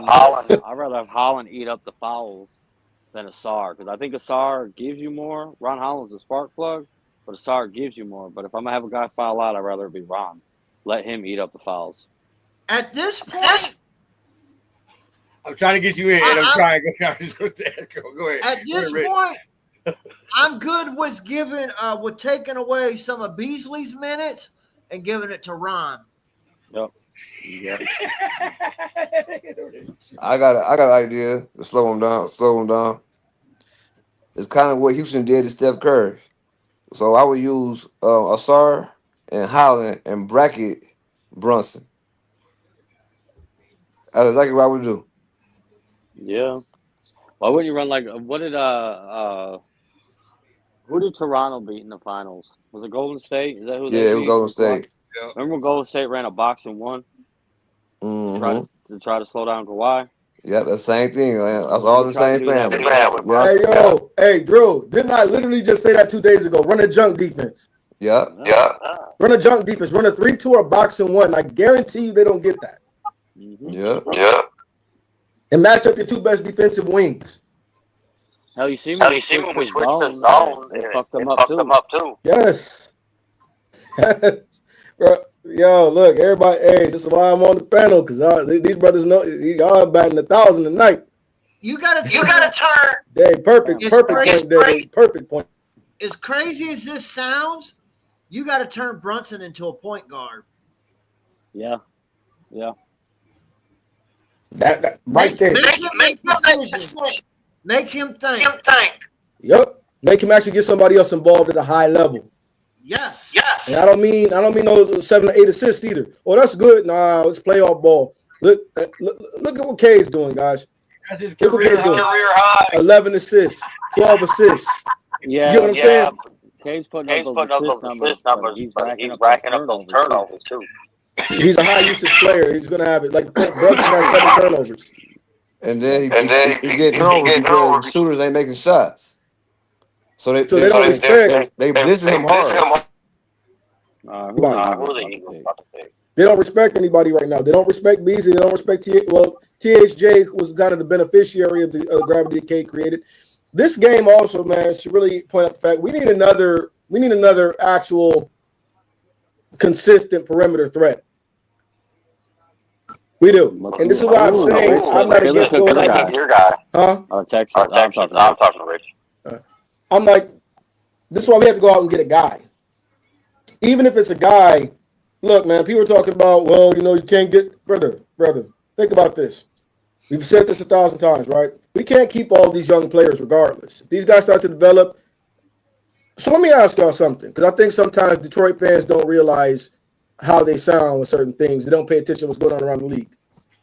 F: Holland. I'd rather have Holland eat up the fouls than Asar, because I think Asar gives you more. Ron Holland's a spark plug, but Asar gives you more. But if I'm gonna have a guy foul out, I'd rather it be Ron. Let him eat up the fouls.
B: At this point,
A: I'm trying to get you in. I'm trying. Go ahead.
B: At this point, I'm good with with taking away some of Beasley's minutes and giving it to Ron.
F: Yep. Yeah.
C: I got an idea to slow him down. It's kind of what Houston did to Steph Curry. So I would use Asar and Holland and bracket Brunson. That's exactly what I would do.
F: Yeah. Why wouldn't you run like who did Toronto beat in the finals? Was it Golden State? Is that who they
C: Yeah, it was
F: beat?
C: Golden State.
F: Remember when Golden State ran a box and won?
C: Mm-hmm.
F: To try to slow down Kawhi?
C: Yeah, that's the same thing, man. That's all the same family.
E: Hey, hey, Drew, didn't I literally just say that 2 days ago? Run a junk defense.
C: Yeah.
E: Run a junk defense. Run a 3-2 or box and 1. I guarantee you they don't get that.
F: Mm-hmm.
C: Yeah.
E: And match up your two best defensive wings.
F: Hell, you see when we switched to zone, it fucked them up too.
E: Yes. Bro, yo, look, everybody. Hey, this is why I'm on the panel, because these brothers know y'all batting 1,000 a night.
B: You gotta turn.
E: Hey, perfect point, Dave. Perfect point.
B: As crazy as this sounds, you got to turn Brunson into a point guard.
F: Yeah.
E: That right there.
B: Make him think.
E: Yep. Make him actually get somebody else involved at a high level.
B: Yes.
E: And I don't mean no 7 or 8 assists either. Oh, that's good. Nah, it's playoff ball. Look at what K's doing, guys.
A: That's his
E: Look what
A: career
E: K's doing.
A: high.
E: 11 assists, 12 assists.
F: Yeah.
E: You get what I'm saying?
F: K's putting up those assist numbers, but he's racking up those turnovers too.
E: He's a high usage player. He's gonna have it. Like Brunson has 7 turnovers.
C: And then he get turnovers because the shooters ain't making shots. So they don't respect. They dissing him hard.
F: Who are they about to pick?
E: They don't respect anybody right now. They don't respect Beasley. They don't respect THJ was kind of the beneficiary of the gravity K created. This game also, man, should really point out the fact we need another actual consistent perimeter threat. We do. And this is why I'm saying I'm not against going like
F: your guy.
E: Huh?
F: I'm talking to Rich.
E: I'm like, this is why we have to go out and get a guy. Even if it's a guy, look, man, people are talking about, well, you can't get, brother, think about this. We've said this 1,000 times, right? We can't keep all these young players regardless. If these guys start to develop. So let me ask y'all something, because I think sometimes Detroit fans don't realize how they sound with certain things. They don't pay attention to what's going on around the league.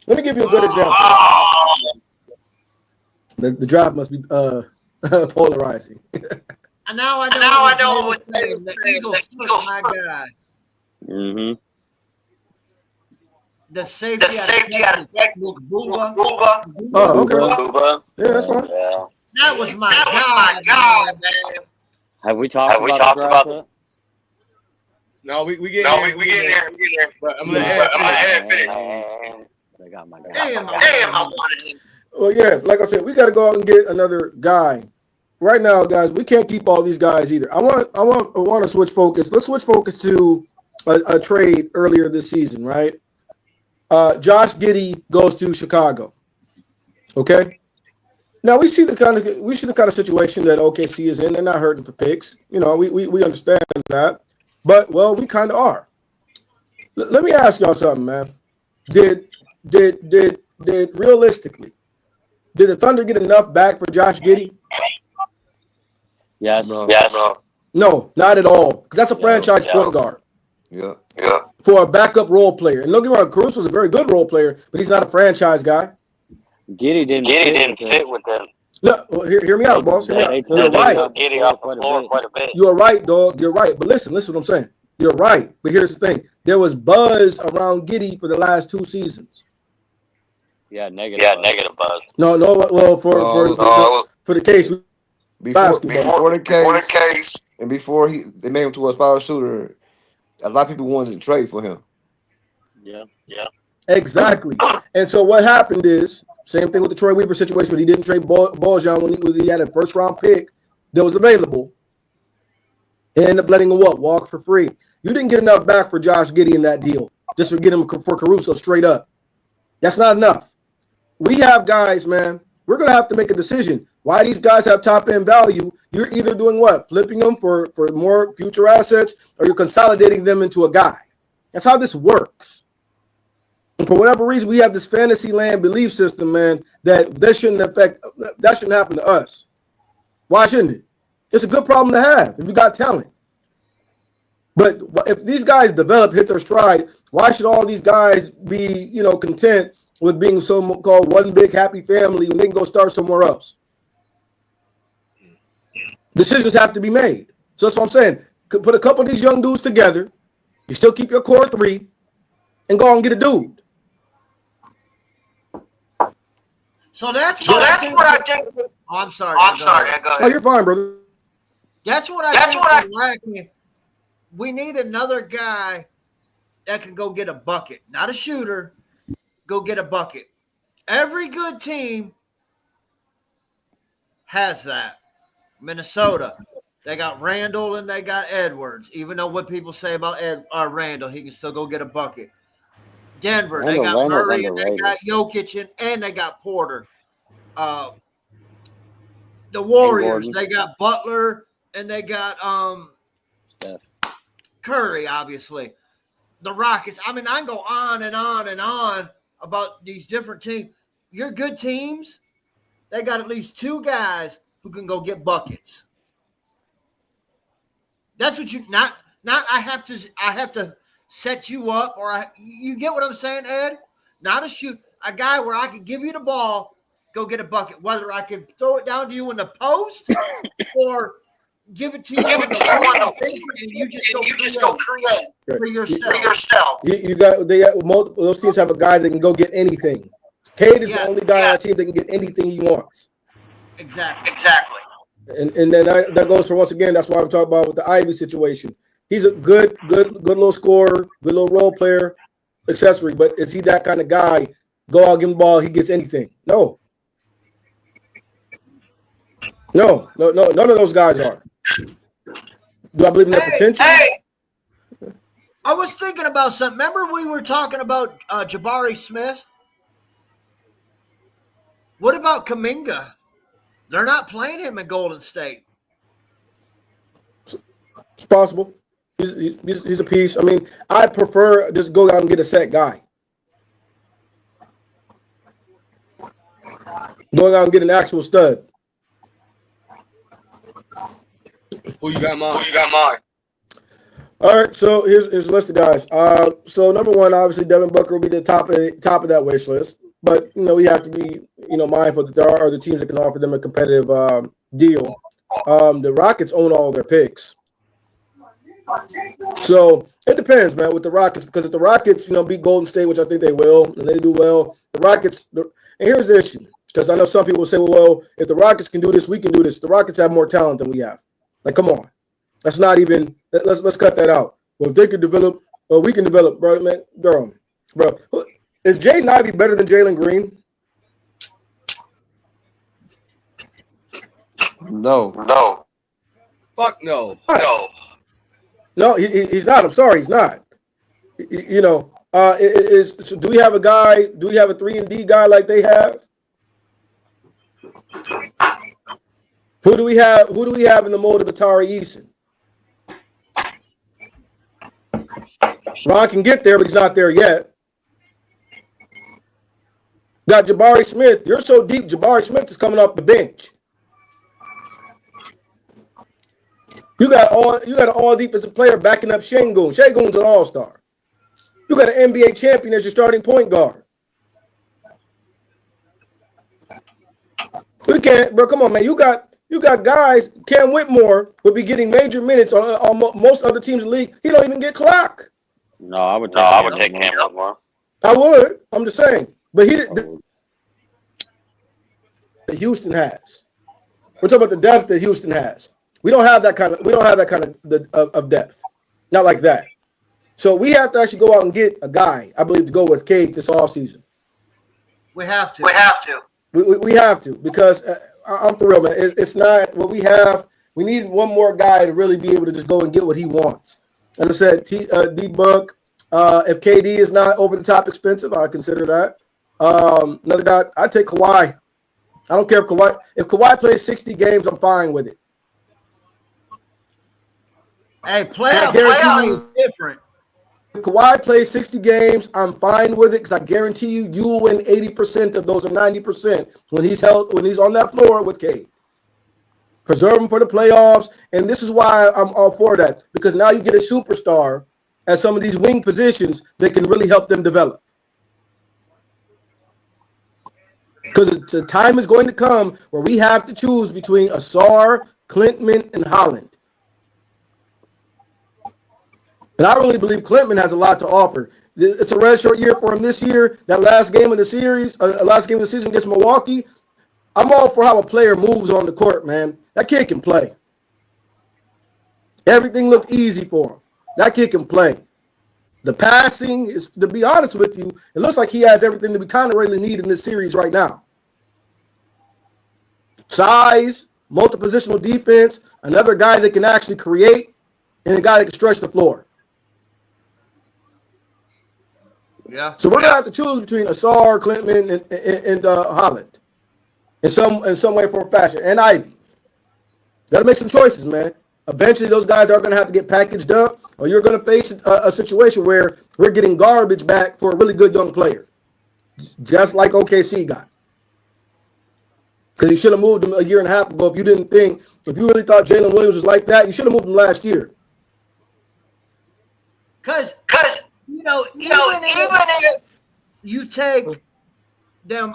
E: Let me give you a good example. The draft must be polarizing.
B: And now I know what the Eagles took my guy.
F: Mm-hmm.
B: The safety out of Texas, Buba.
E: Oh, okay. Yeah, that's fine.
F: Yeah.
B: That was my guy, man.
F: Have we talked about that?
A: No, we get there. But I'm gonna add finish.
F: They got my guy.
B: Damn, I wanted him.
E: Well, yeah, like I said, we got to go out and get another guy. Right now, guys, we can't keep all these guys either. I want to switch focus. Let's switch focus to a trade earlier this season, right? Josh Giddey goes to Chicago. Okay. Now we see the kind of situation that OKC is in. They're not hurting for picks. You know, we understand that, but well, we kind of are. Let me ask y'all something, man. Did realistically, did the Thunder get enough back for Josh Giddey?
F: Yes.
E: No, not at all. Because that's a franchise point guard.
C: Yeah.
E: For a backup role player. And look at wrong, Caruso's a very good role player, but he's not a franchise guy.
F: Giddey didn't fit with them.
E: No, well, hear me out, boss. Hear me out. You're right.
F: Giddey off the floor quite a bit.
E: You're right, dog. You're right. But listen what I'm saying. You're right. But here's the thing. There was buzz around Giddey for the last 2 seasons.
F: Yeah, negative buzz.
E: No. Well, for the case
C: before the case, and before they made him to a power shooter, a lot of people wanted to trade for him.
F: Yeah.
E: Exactly. And so what happened is same thing with the Troy Weaver situation. When he didn't trade Bojan when he had a first round pick that was available. He ended up letting him walk for free. You didn't get enough back for Josh Giddey in that deal. Just for getting him for Caruso straight up. That's not enough. We have guys, man. We're going to have to make a decision. Why these guys have top end value? You're either doing what? Flipping them for more future assets, or you're consolidating them into a guy. That's how this works. And for whatever reason, we have this fantasy land belief system, man, that shouldn't happen to us. Why shouldn't it? It's a good problem to have if you got talent. But if these guys hit their stride, why should all these guys be, content with being so-called one big happy family when they can go start somewhere else? Decisions have to be made. So that's what I'm saying. Put a couple of these young dudes together. You still keep your core 3 and go and get a dude.
B: So that's what I think. Oh, I'm sorry. Go ahead.
E: Oh, you're fine, brother.
B: That's what I think. Lacking. We need another guy that can go get a bucket, not a shooter. Go get a bucket. Every good team has that. Minnesota, they got Randall and they got Edwards. Even though what people say about Randall, he can still go get a bucket. Denver, they got Murray and they got Jokic and they got Porter. The Warriors, they got Butler and they got Curry, obviously. The Rockets. I mean, I can go on and on and on about these different teams. Your good teams, they got at least 2 guys who can go get buckets. That's what you not I have to set you up, or you get what I'm saying, Ed? Not a guy where I can give you the ball, go get a bucket, whether I can throw it down to you in the post or give it to you in the and you just go create for yourself.
E: Those teams have a guy that can go get anything. Cade is the only guy on our team that can get anything he wants.
B: Exactly.
E: And then that goes for, once again, that's why I'm talking about with the Ivy situation. He's a good little scorer, good little role player, accessory. But is he that kind of guy? Go out, give him the ball, he gets anything. No, none of those guys are. Do I believe in their potential?
B: I was thinking about something. Remember we were talking about Jabari Smith? What about Kuminga? They're not playing him in Golden State.
E: It's possible. He's a piece. I mean, I prefer just go out and get a set guy. Go out and get an actual stud.
A: Who you got mine?
E: All right, so here's the list of guys. So number 1, obviously Devin Booker will be the top of that wish list. But we have to be mindful that there are other teams that can offer them a competitive deal. The Rockets own all their picks, so it depends, man, with the Rockets. Because if the Rockets beat Golden State, which I think they will, and they do well, the Rockets. And here's the issue, because I know some people say, well, if the Rockets can do this, we can do this. The Rockets have more talent than we have. Like, come on, that's not even. Let's cut that out. Well, if they could develop, we can develop, bro, man, bro. Is Jaden Ivey better than Jalen Green?
C: No.
A: Fuck no.
E: No, he's not. I'm sorry, he's not. So do we have a guy? Do we have a 3-and-D guy like they have? Who do we have? Who do we have in the mold of Atari Eason? Ron can get there, but he's not there yet. Got Jabari Smith. You're so deep. Jabari Smith is coming off the bench. You got an all defensive player backing up Şengün. Şengün's an all-star. You got an NBA champion as your starting point guard. We can't, bro. Come on, man. You got guys. Cam Whitmore would be getting major minutes on most other teams in the league. He don't even get clock.
F: No, I would take Cam Whitmore.
E: I would. I'm just saying. But he didn't. That Houston has. We're talking about the depth that Houston has. We don't have that kind of depth. Not like that. So we have to actually go out and get a guy, I believe, to go with Cade this offseason.
B: We have to.
E: We have to because I'm for real, man. It's not what we have. We need one more guy to really be able to just go and get what he wants. As I said, D-Book, if KD is not over the top expensive, I consider that. Another guy, I'd take Kawhi. I don't care if Kawhi plays 60 games, I'm fine with it.
B: Hey, playoff is different.
E: If Kawhi plays 60 games, I'm fine with it because I guarantee you will win 80% of those or 90% when he's on that floor with Cade. Preserve him for the playoffs, and this is why I'm all for that because now you get a superstar at some of these wing positions that can really help them develop. Because the time is going to come where we have to choose between Asar, Klintman, and Holland. And I really believe Klintman has a lot to offer. It's a red short year for him this year. That last game of the season against Milwaukee, I'm all for how a player moves on the court, man. That kid can play. Everything looked easy for him. That kid can play. The passing is, to be honest with you, it looks like he has everything that we kind of really need in this series right now. Size, multi-positional defense, another guy that can actually create, and a guy that can stretch the floor.
B: Yeah.
E: So we're gonna have to choose between Asar, Klintman, and Holland in some way, form, fashion, and Ivy. Got to make some choices, man. Eventually, those guys are gonna have to get packaged up, or you're gonna face a situation where we're getting garbage back for a really good young player, just like OKC got. Because you should have moved him a year and a half ago. If you really thought Jalen Williams was like that, you should have moved him last year.
B: Because even if you take them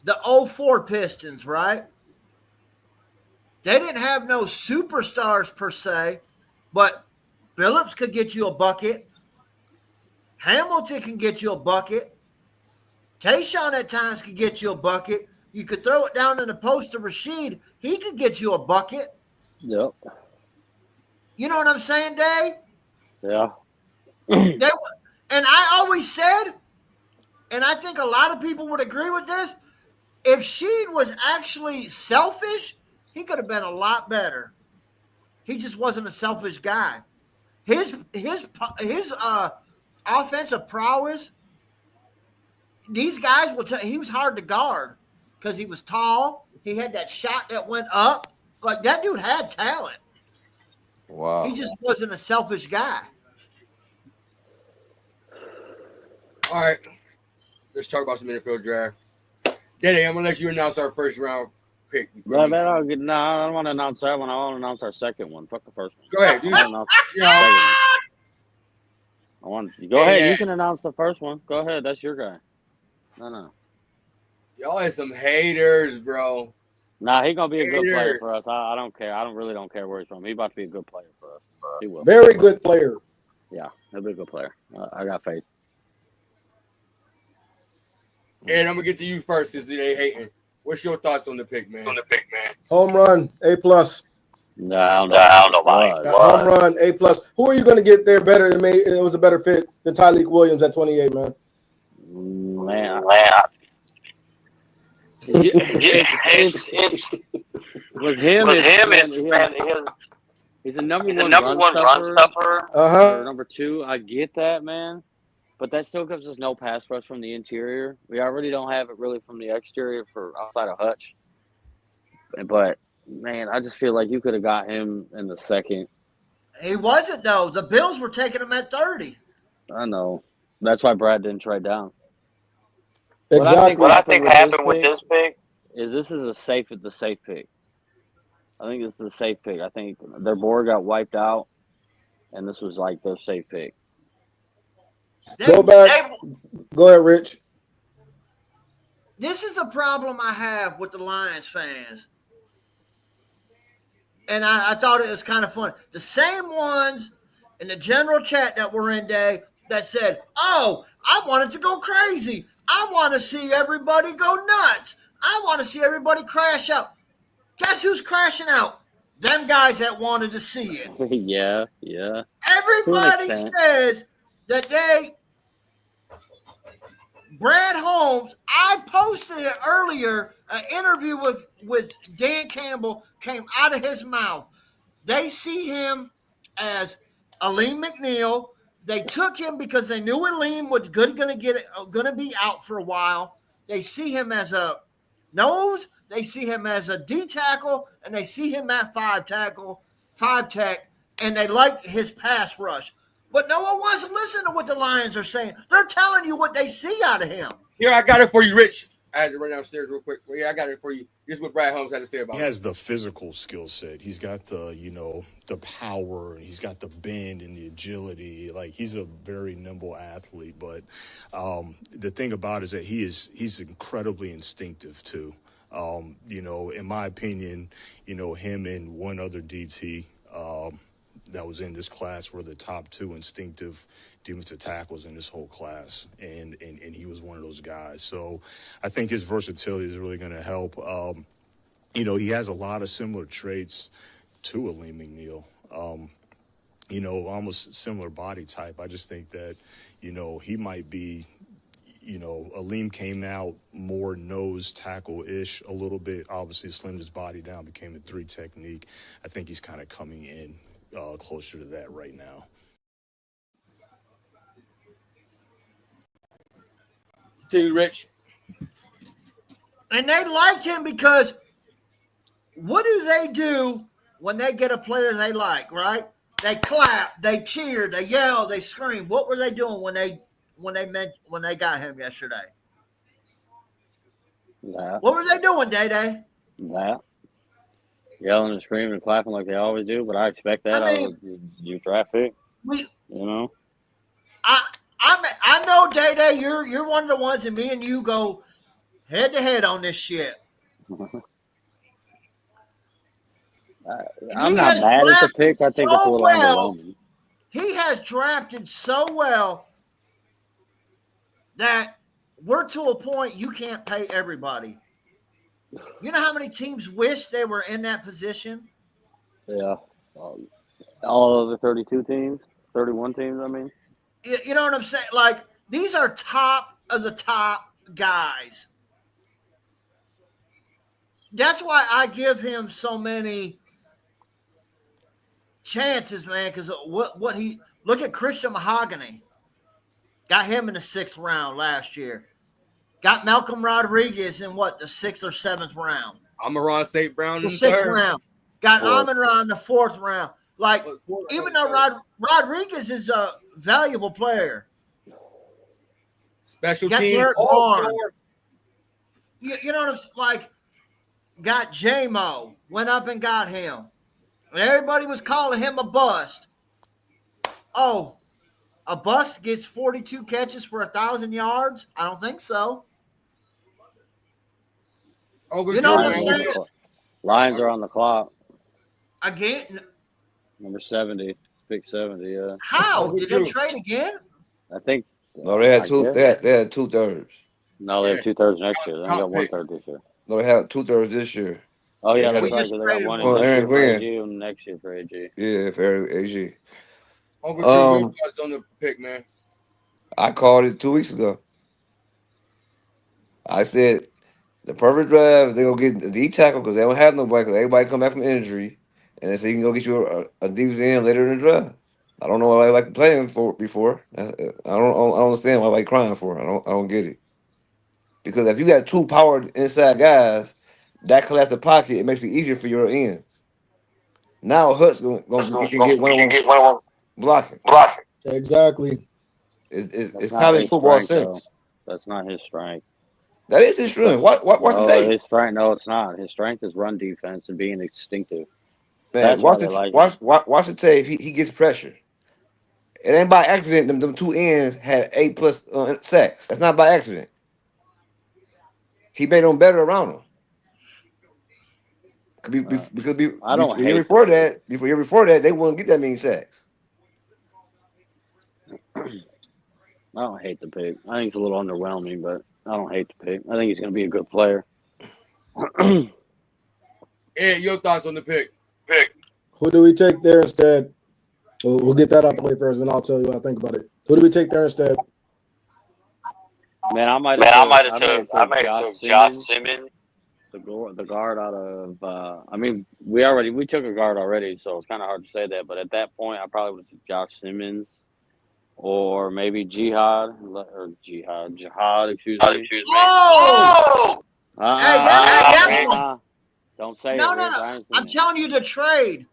B: the 04 Pistons, right? They didn't have no superstars per se, but Phillips could get you a bucket. Hamilton can get you a bucket. Tayshaun at times could get you a bucket. You could throw it down in the post to Rashid. He could get you a bucket.
F: Yep.
B: You know what I'm saying, Dave?
F: Yeah.
B: And I always said, and I think a lot of people would agree with this, if Sheed was actually selfish, he could have been a lot better. He just wasn't a selfish guy. His offensive prowess, these guys will tell he was hard to guard because he was tall. He had that shot that went up. Like, that dude had talent.
C: Wow.
B: He just wasn't a selfish guy.
A: All right, let's talk about some NFL draft. DaeDae, I'm gonna let you announce our first round pick.
F: I don't want to announce that one. I want to announce our second one. Fuck the first one.
A: Go ahead, dude.
F: Go ahead. You can announce the first one. Go ahead. That's your guy. No.
A: Y'all are some haters, bro.
F: Nah, he's gonna be a good player for us. I don't care. I really don't care where he's from. He's about to be a good player for us. He will.
E: Very good player.
F: Yeah, he'll be a good player. I got faith.
A: And I'm gonna get to you first, since they hating. What's your thoughts on the pick, man?
E: Home run, A+.
F: No, I don't know.
E: Home run, A+. Who are you going to get there better than me? It was a better fit than Tyreek Williams at 28, man.
F: Man. It's with him. He's a number one run stuffer.
E: Uh-huh.
F: Number two, I get that, man. But that still gives us no pass rush from the interior. We already don't have it really from the exterior for outside of Hutch. But man, I just feel like you could have got him in the second.
B: He wasn't though. The Bills were taking him at 30.
F: I know. That's why Brad didn't trade down.
E: Exactly.
F: What I think happened with this pick is this is the safe pick. I think this is a safe pick. I think their board got wiped out, and this was like their safe pick.
E: Go back. Go ahead, Rich.
B: This is a problem I have with the Lions fans. And I thought it was kind of funny. The same ones in the general chat that were in day that said, oh, I wanted to go crazy. I want to see everybody go nuts. I want to see everybody crash out. Guess who's crashing out? Them guys that wanted to see it.
F: Yeah.
B: Everybody says that Brad Holmes, I posted it earlier, an interview with Dan Campbell came out of his mouth. They see him as Aleem McNeil. They took him because they knew Aleem was going to be out for a while. They see him as a nose. They see him as a D tackle, and they see him at 5 tech, and they like his pass rush. But no one wants to listen to what the Lions are saying. They're telling you what they see out of him.
A: Here, I got it for you, Rich. I had to run downstairs real quick. Well, yeah, I got it for you. Here's what Brad Holmes had to say about it.
G: He has the physical skill set. He's got the, the power. He's got the bend and the agility. Like, he's a very nimble athlete. But the thing about it is that he's incredibly instinctive, too. In my opinion, him and one other DT that was in this class were the top 2 instinctive defensive tackles in this whole class, and he was one of those guys. So I think his versatility is really going to help. He has a lot of similar traits to Aleem McNeil. Almost similar body type. I just think that, he might be, Aleem came out more nose tackle-ish a little bit. Obviously slimmed his body down, became a 3 technique. I think he's kind of coming in closer to that right now.
A: Continue, Rich.
B: And they liked him because what do when they get a player they like, right? They clap, they cheer, they yell, they scream. What were they doing when they got him yesterday?
F: That.
B: What were they doing, DaeDae?
F: That. Yelling and screaming and clapping like they always do, but I expect that out of your draft pick.
B: I know, DaeDae, you're one of the ones that me and you go head to head on this shit.
F: I'm not mad at the pick. I think it's a little underwhelming.
B: He has drafted so well that we're to a point you can't pay everybody. You know how many teams wish they were in that position?
F: Yeah. All of the 32 teams, 31 teams, I mean.
B: You know what I'm saying? Like, these are top of the top guys. That's why I give him so many chances, man, because what he – look at Christian Mahogany. Got him in the 6th round last year. Got Malcolm Rodriguez in, the 6th or 7th round.
A: Amon-Ra St. Brown in
B: the 6th round. Got Amon-Ra in the 4th round. Like, even though Rodriguez is a valuable player.
A: Special
B: got
A: team.
B: Derek Barnes. You know what I'm saying? Like, got J-Mo. Went up and got him. And everybody was calling him a bust. Oh, a bust gets 42 catches for 1,000 yards? I don't think so.
A: You know what
B: I'm saying?
F: Lions are on the clock.
B: Again?
F: Number 70. Pick 70, yeah.
B: How? Did they trade again?
F: I think.
C: No, they had two. They had 2/3.
F: No, they have 2/3 next year. They only got 1/3 this year.
C: No, they had 2/3 this year.
F: Oh yeah, that's
B: We
F: right.
B: just
F: So they got one
C: for
F: next year for
C: Aaron
F: AG and next year for AG.
C: Yeah, for AG.
A: Uncle Drew, your thoughts on the pick, man?
C: I called it 2 weeks ago. I said the perfect draft. They gonna get the D tackle because they don't have nobody. Because everybody come back from injury, and they say you can go get you a defensive end later in the draft. I don't know what I like playing for before. I don't understand what I like crying for. I don't get it. Because if you got two powered inside guys that collapse the pocket, it makes it easier for your ends. Now Hut's gonna get one on one blocking.
E: Exactly.
C: It's
F: That's not
C: common
F: his
C: football
F: strength, though.
C: sense.
F: That's not his strength.
C: That is his
F: His strength.
C: strength. Watch the
F: No,
C: tape.
F: his strength. No, it's not. His strength is run defense and being instinctive.
C: Man,
F: That's why they like him.
C: watch the tape. He gets pressure. It ain't by accident. Them two ends had 8+ sacks. That's not by accident. He made them better around him. Because
F: I don't hate
C: before that, they wouldn't get that many sacks.
F: I don't hate the pick. I think it's a little underwhelming, but I don't hate the pick. I think he's going to be a good player.
A: Ed, your thoughts on the pick?
E: Who do we take there instead? We'll get that out the way first, and I'll tell you what I think about it. Who do we take there instead?
F: Man, I might have took Josh Simmons, the guard out of. We took a guard already, so it's kind of hard to say that. But at that point, I probably would have took Josh Simmons, or maybe Jihad. Excuse me.
B: Whoa! Hey,
F: don't say
B: no,
F: it.
B: no,
F: Rich.
B: no.
F: I ain't
B: I'm
F: saying
B: telling you the trade.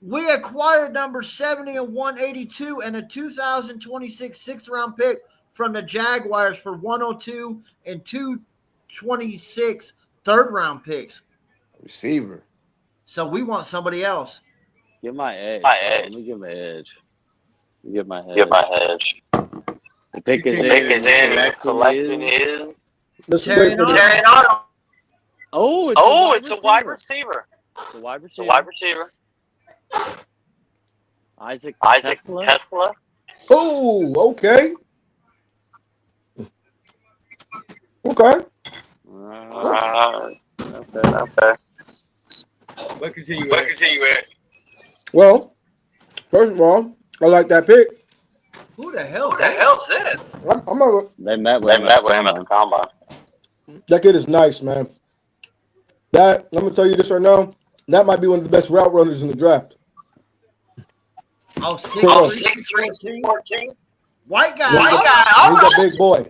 B: We acquired number 70 and 182 and a 2026 sixth-round pick from the Jaguars for 102 and 226 third-round picks.
C: Receiver.
B: So we want somebody else.
F: Give my edge. Let me give my edge. Give my edge. The pick is in. Selection is.
E: Terry
B: Otto.
F: Oh, it's a wide receiver. It's a wide receiver. Isaac Tesla.
E: Oh, okay. Okay.
F: Okay.
A: Let's continue, Ed.
E: Well, first of all, I like that pick.
B: Who the hell's that?
F: They met with him at the combine.
E: That kid is nice, man. That, let me tell you this right now, that might be one of the best route runners in the draft.
B: Oh, 6'3", 14. White guy.
E: He's a big boy.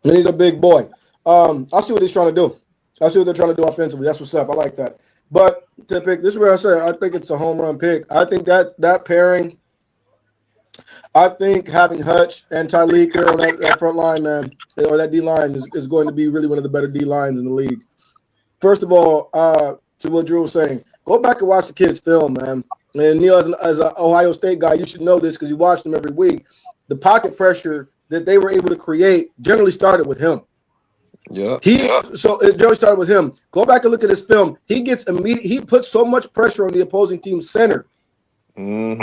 E: He's a big boy. I'll see what he's trying to do. I'll see what they're trying to do offensively. That's what's up. I like that. But to pick, this is where I say I think it's a home run pick. I think that pairing, I think having Hutch and Tyleek there on that front line, man, or that D line is going to be really one of the better D lines in the league. First of all, to what Drew was saying, go back and watch the kid's film, man. And Neil, as an Ohio State guy, you should know this because you watch them every week. The pocket pressure that they were able to create generally started with him.
C: Yeah.
E: So it generally started with him. Go back and look at his film. He gets immediate. He puts so much pressure on the opposing team's center.
C: Mm-hmm.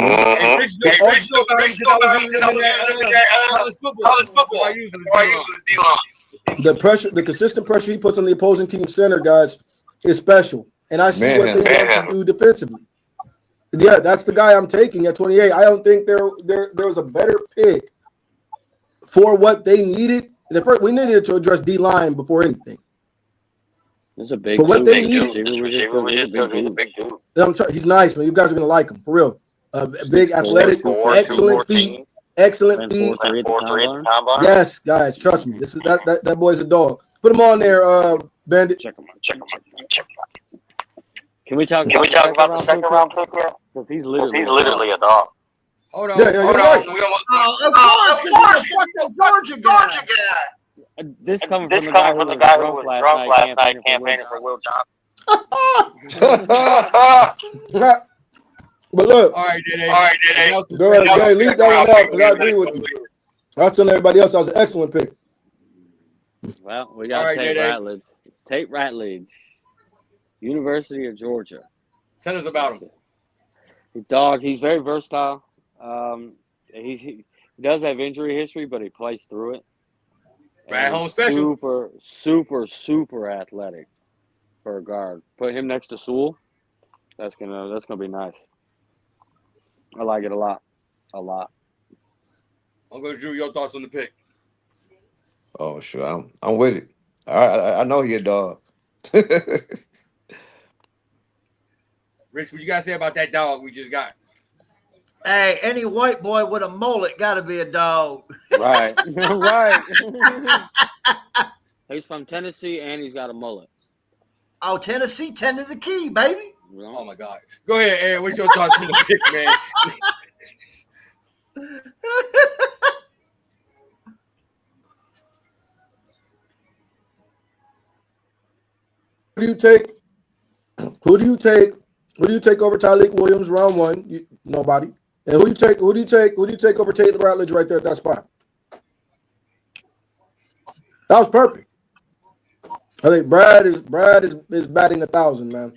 E: The pressure, the consistent pressure he puts on the opposing team's center, guys, is special. And I see what they want to do defensively. Yeah, that's the guy I'm taking at 28. I don't think there was a better pick for what they needed. We needed to address D line before anything.
F: This is a big
E: for what they needed. He's nice, man. You guys are gonna like him for real. Big, athletic, excellent feet. Yes, guys, trust me. This is that boy's a dog. Put him on there, Bandit.
F: Check him out. Can we talk about the second round pick yet? Because he's literally a dog.
A: Hold on.
B: Of course, Georgia guy.
F: This coming from the guy who was drunk last night campaigning for Will Johnson.
E: But look.
A: All right, DaeDae.
E: Go ahead, leave that one out because I agree with you. I was telling everybody else that was an excellent pick.
F: Well, we got Tate Ratledge. Tate Ratledge, University of Georgia.
A: Tell us about him.
F: He's very versatile. He does have injury history, but he plays through it.
A: Right home special.
F: Super athletic for a guard. Put him next to Sewell. That's gonna be nice. I like it a lot.
A: Uncle Drew, your thoughts on the pick?
C: Oh, sure. I'm with it. I know he a dog.
A: Rich, what you got to say about that dog we just got?
B: Hey, any white boy with a mullet got to be a dog.
F: Right. Right. He's from Tennessee and he's got a mullet.
B: Oh, Tennessee, 10 to the key, baby.
F: You know?
A: Oh my God. Go ahead, Ed. What's your thoughts on the pick, man?
E: Who do you take? Who do you take? Who do you take over Tyreek Williams round one? Nobody. And who do you take? Who do you take? Who do you take over Taylor Ratledge right there at that spot? That was perfect. I think Brad is batting 1,000, man.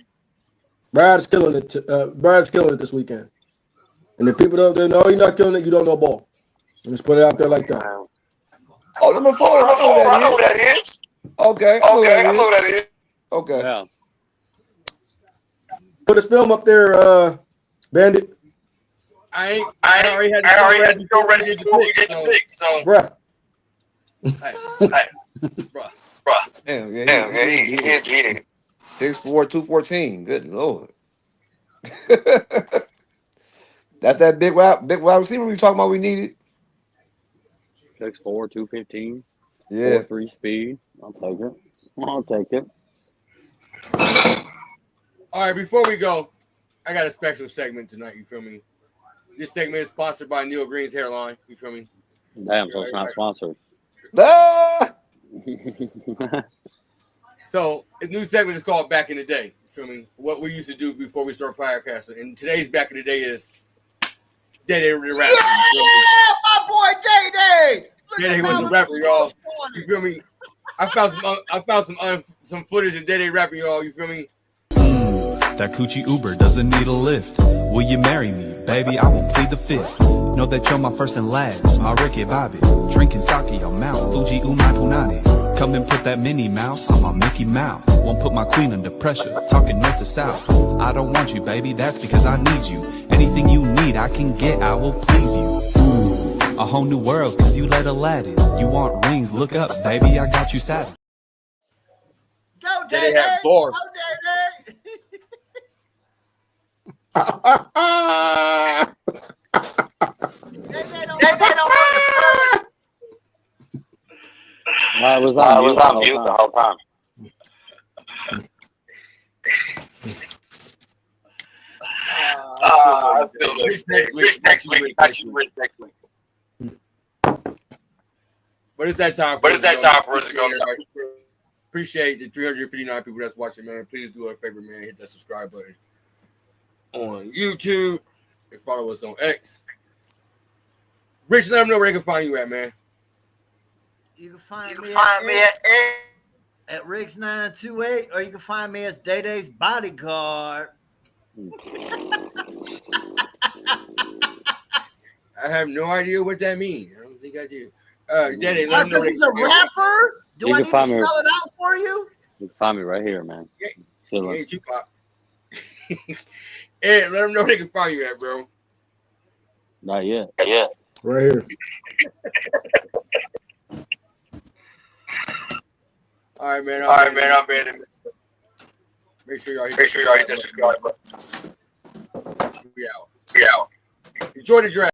E: Brad's killing it. Brad's killing it this weekend. And if people don't know you're not killing it, you don't know ball. Let's put it out there like that.
C: Oh, number 4. I know who that is. Okay. I know who that is. Okay.
F: Yeah.
E: Put his film up there, Bandit.
A: I already had the show ready before we get the pick. So,
E: Bruh.
A: bruh.
C: Damn, he 6'4", 214. Good Lord. That's that big wide receiver we talking about we needed.
F: 6'4", 215.
C: Yeah.
F: 4.3 speed. I'll take it.
A: All right, before we go, I got a special segment tonight. You feel me? This segment is sponsored by Neil Green's Hairline. You feel me?
F: Damn, so it's not sponsored.
C: Ah!
A: So, the new segment is called Back in the Day. You feel me? What we used to do before we started podcasting. And today's Back in the Day is DaeDae the rapper.
B: Yeah, my boy DaeDae.
A: DaeDae was a rapper, y'all. You feel me? I found some footage of DaeDae rapping, y'all. You feel me?
H: That coochie Uber doesn't need a lift. Will you marry me? Baby, I will plead the fifth. Know that you're my first and last, my Ricky Bobby. Drinking sake on Mount Fuji Umai Punani. Come and put that Minnie Mouse on my Mickey Mouse. Won't put my queen under pressure, talking north to south. I don't want you, baby, that's because I need you. Anything you need, I can get, I will please you. Ooh, a whole new world, cause you let Aladdin. You want rings, look up, baby, I got you satin.
B: Go,
A: DaeDae
B: DaeDae.
A: had bars.
B: Go, DaeDae.
F: I was on mute the whole time.
C: I feel like next week.
A: But it's that time for us to go. Appreciate the 359 people that's watching, man. Please do us a favor, man. Hit that subscribe button on YouTube and follow us on X. Rich, let them know where they can find you at, man.
B: You can find me at Riggs928, or you can find me as DaeDae's bodyguard.
A: I have no idea what that means. I don't think I do. DaeDae, let them know.
B: Because he's a rapper? Do I need to spell it out for you?
F: You can find me right here, man.
A: Hey, Tupac. Hey, let them know they can find you at, bro.
F: Not yet.
E: Right here.
A: All right, man. I'm Bandit. Make sure y'all hit that subscribe button. We out. Enjoy the draft.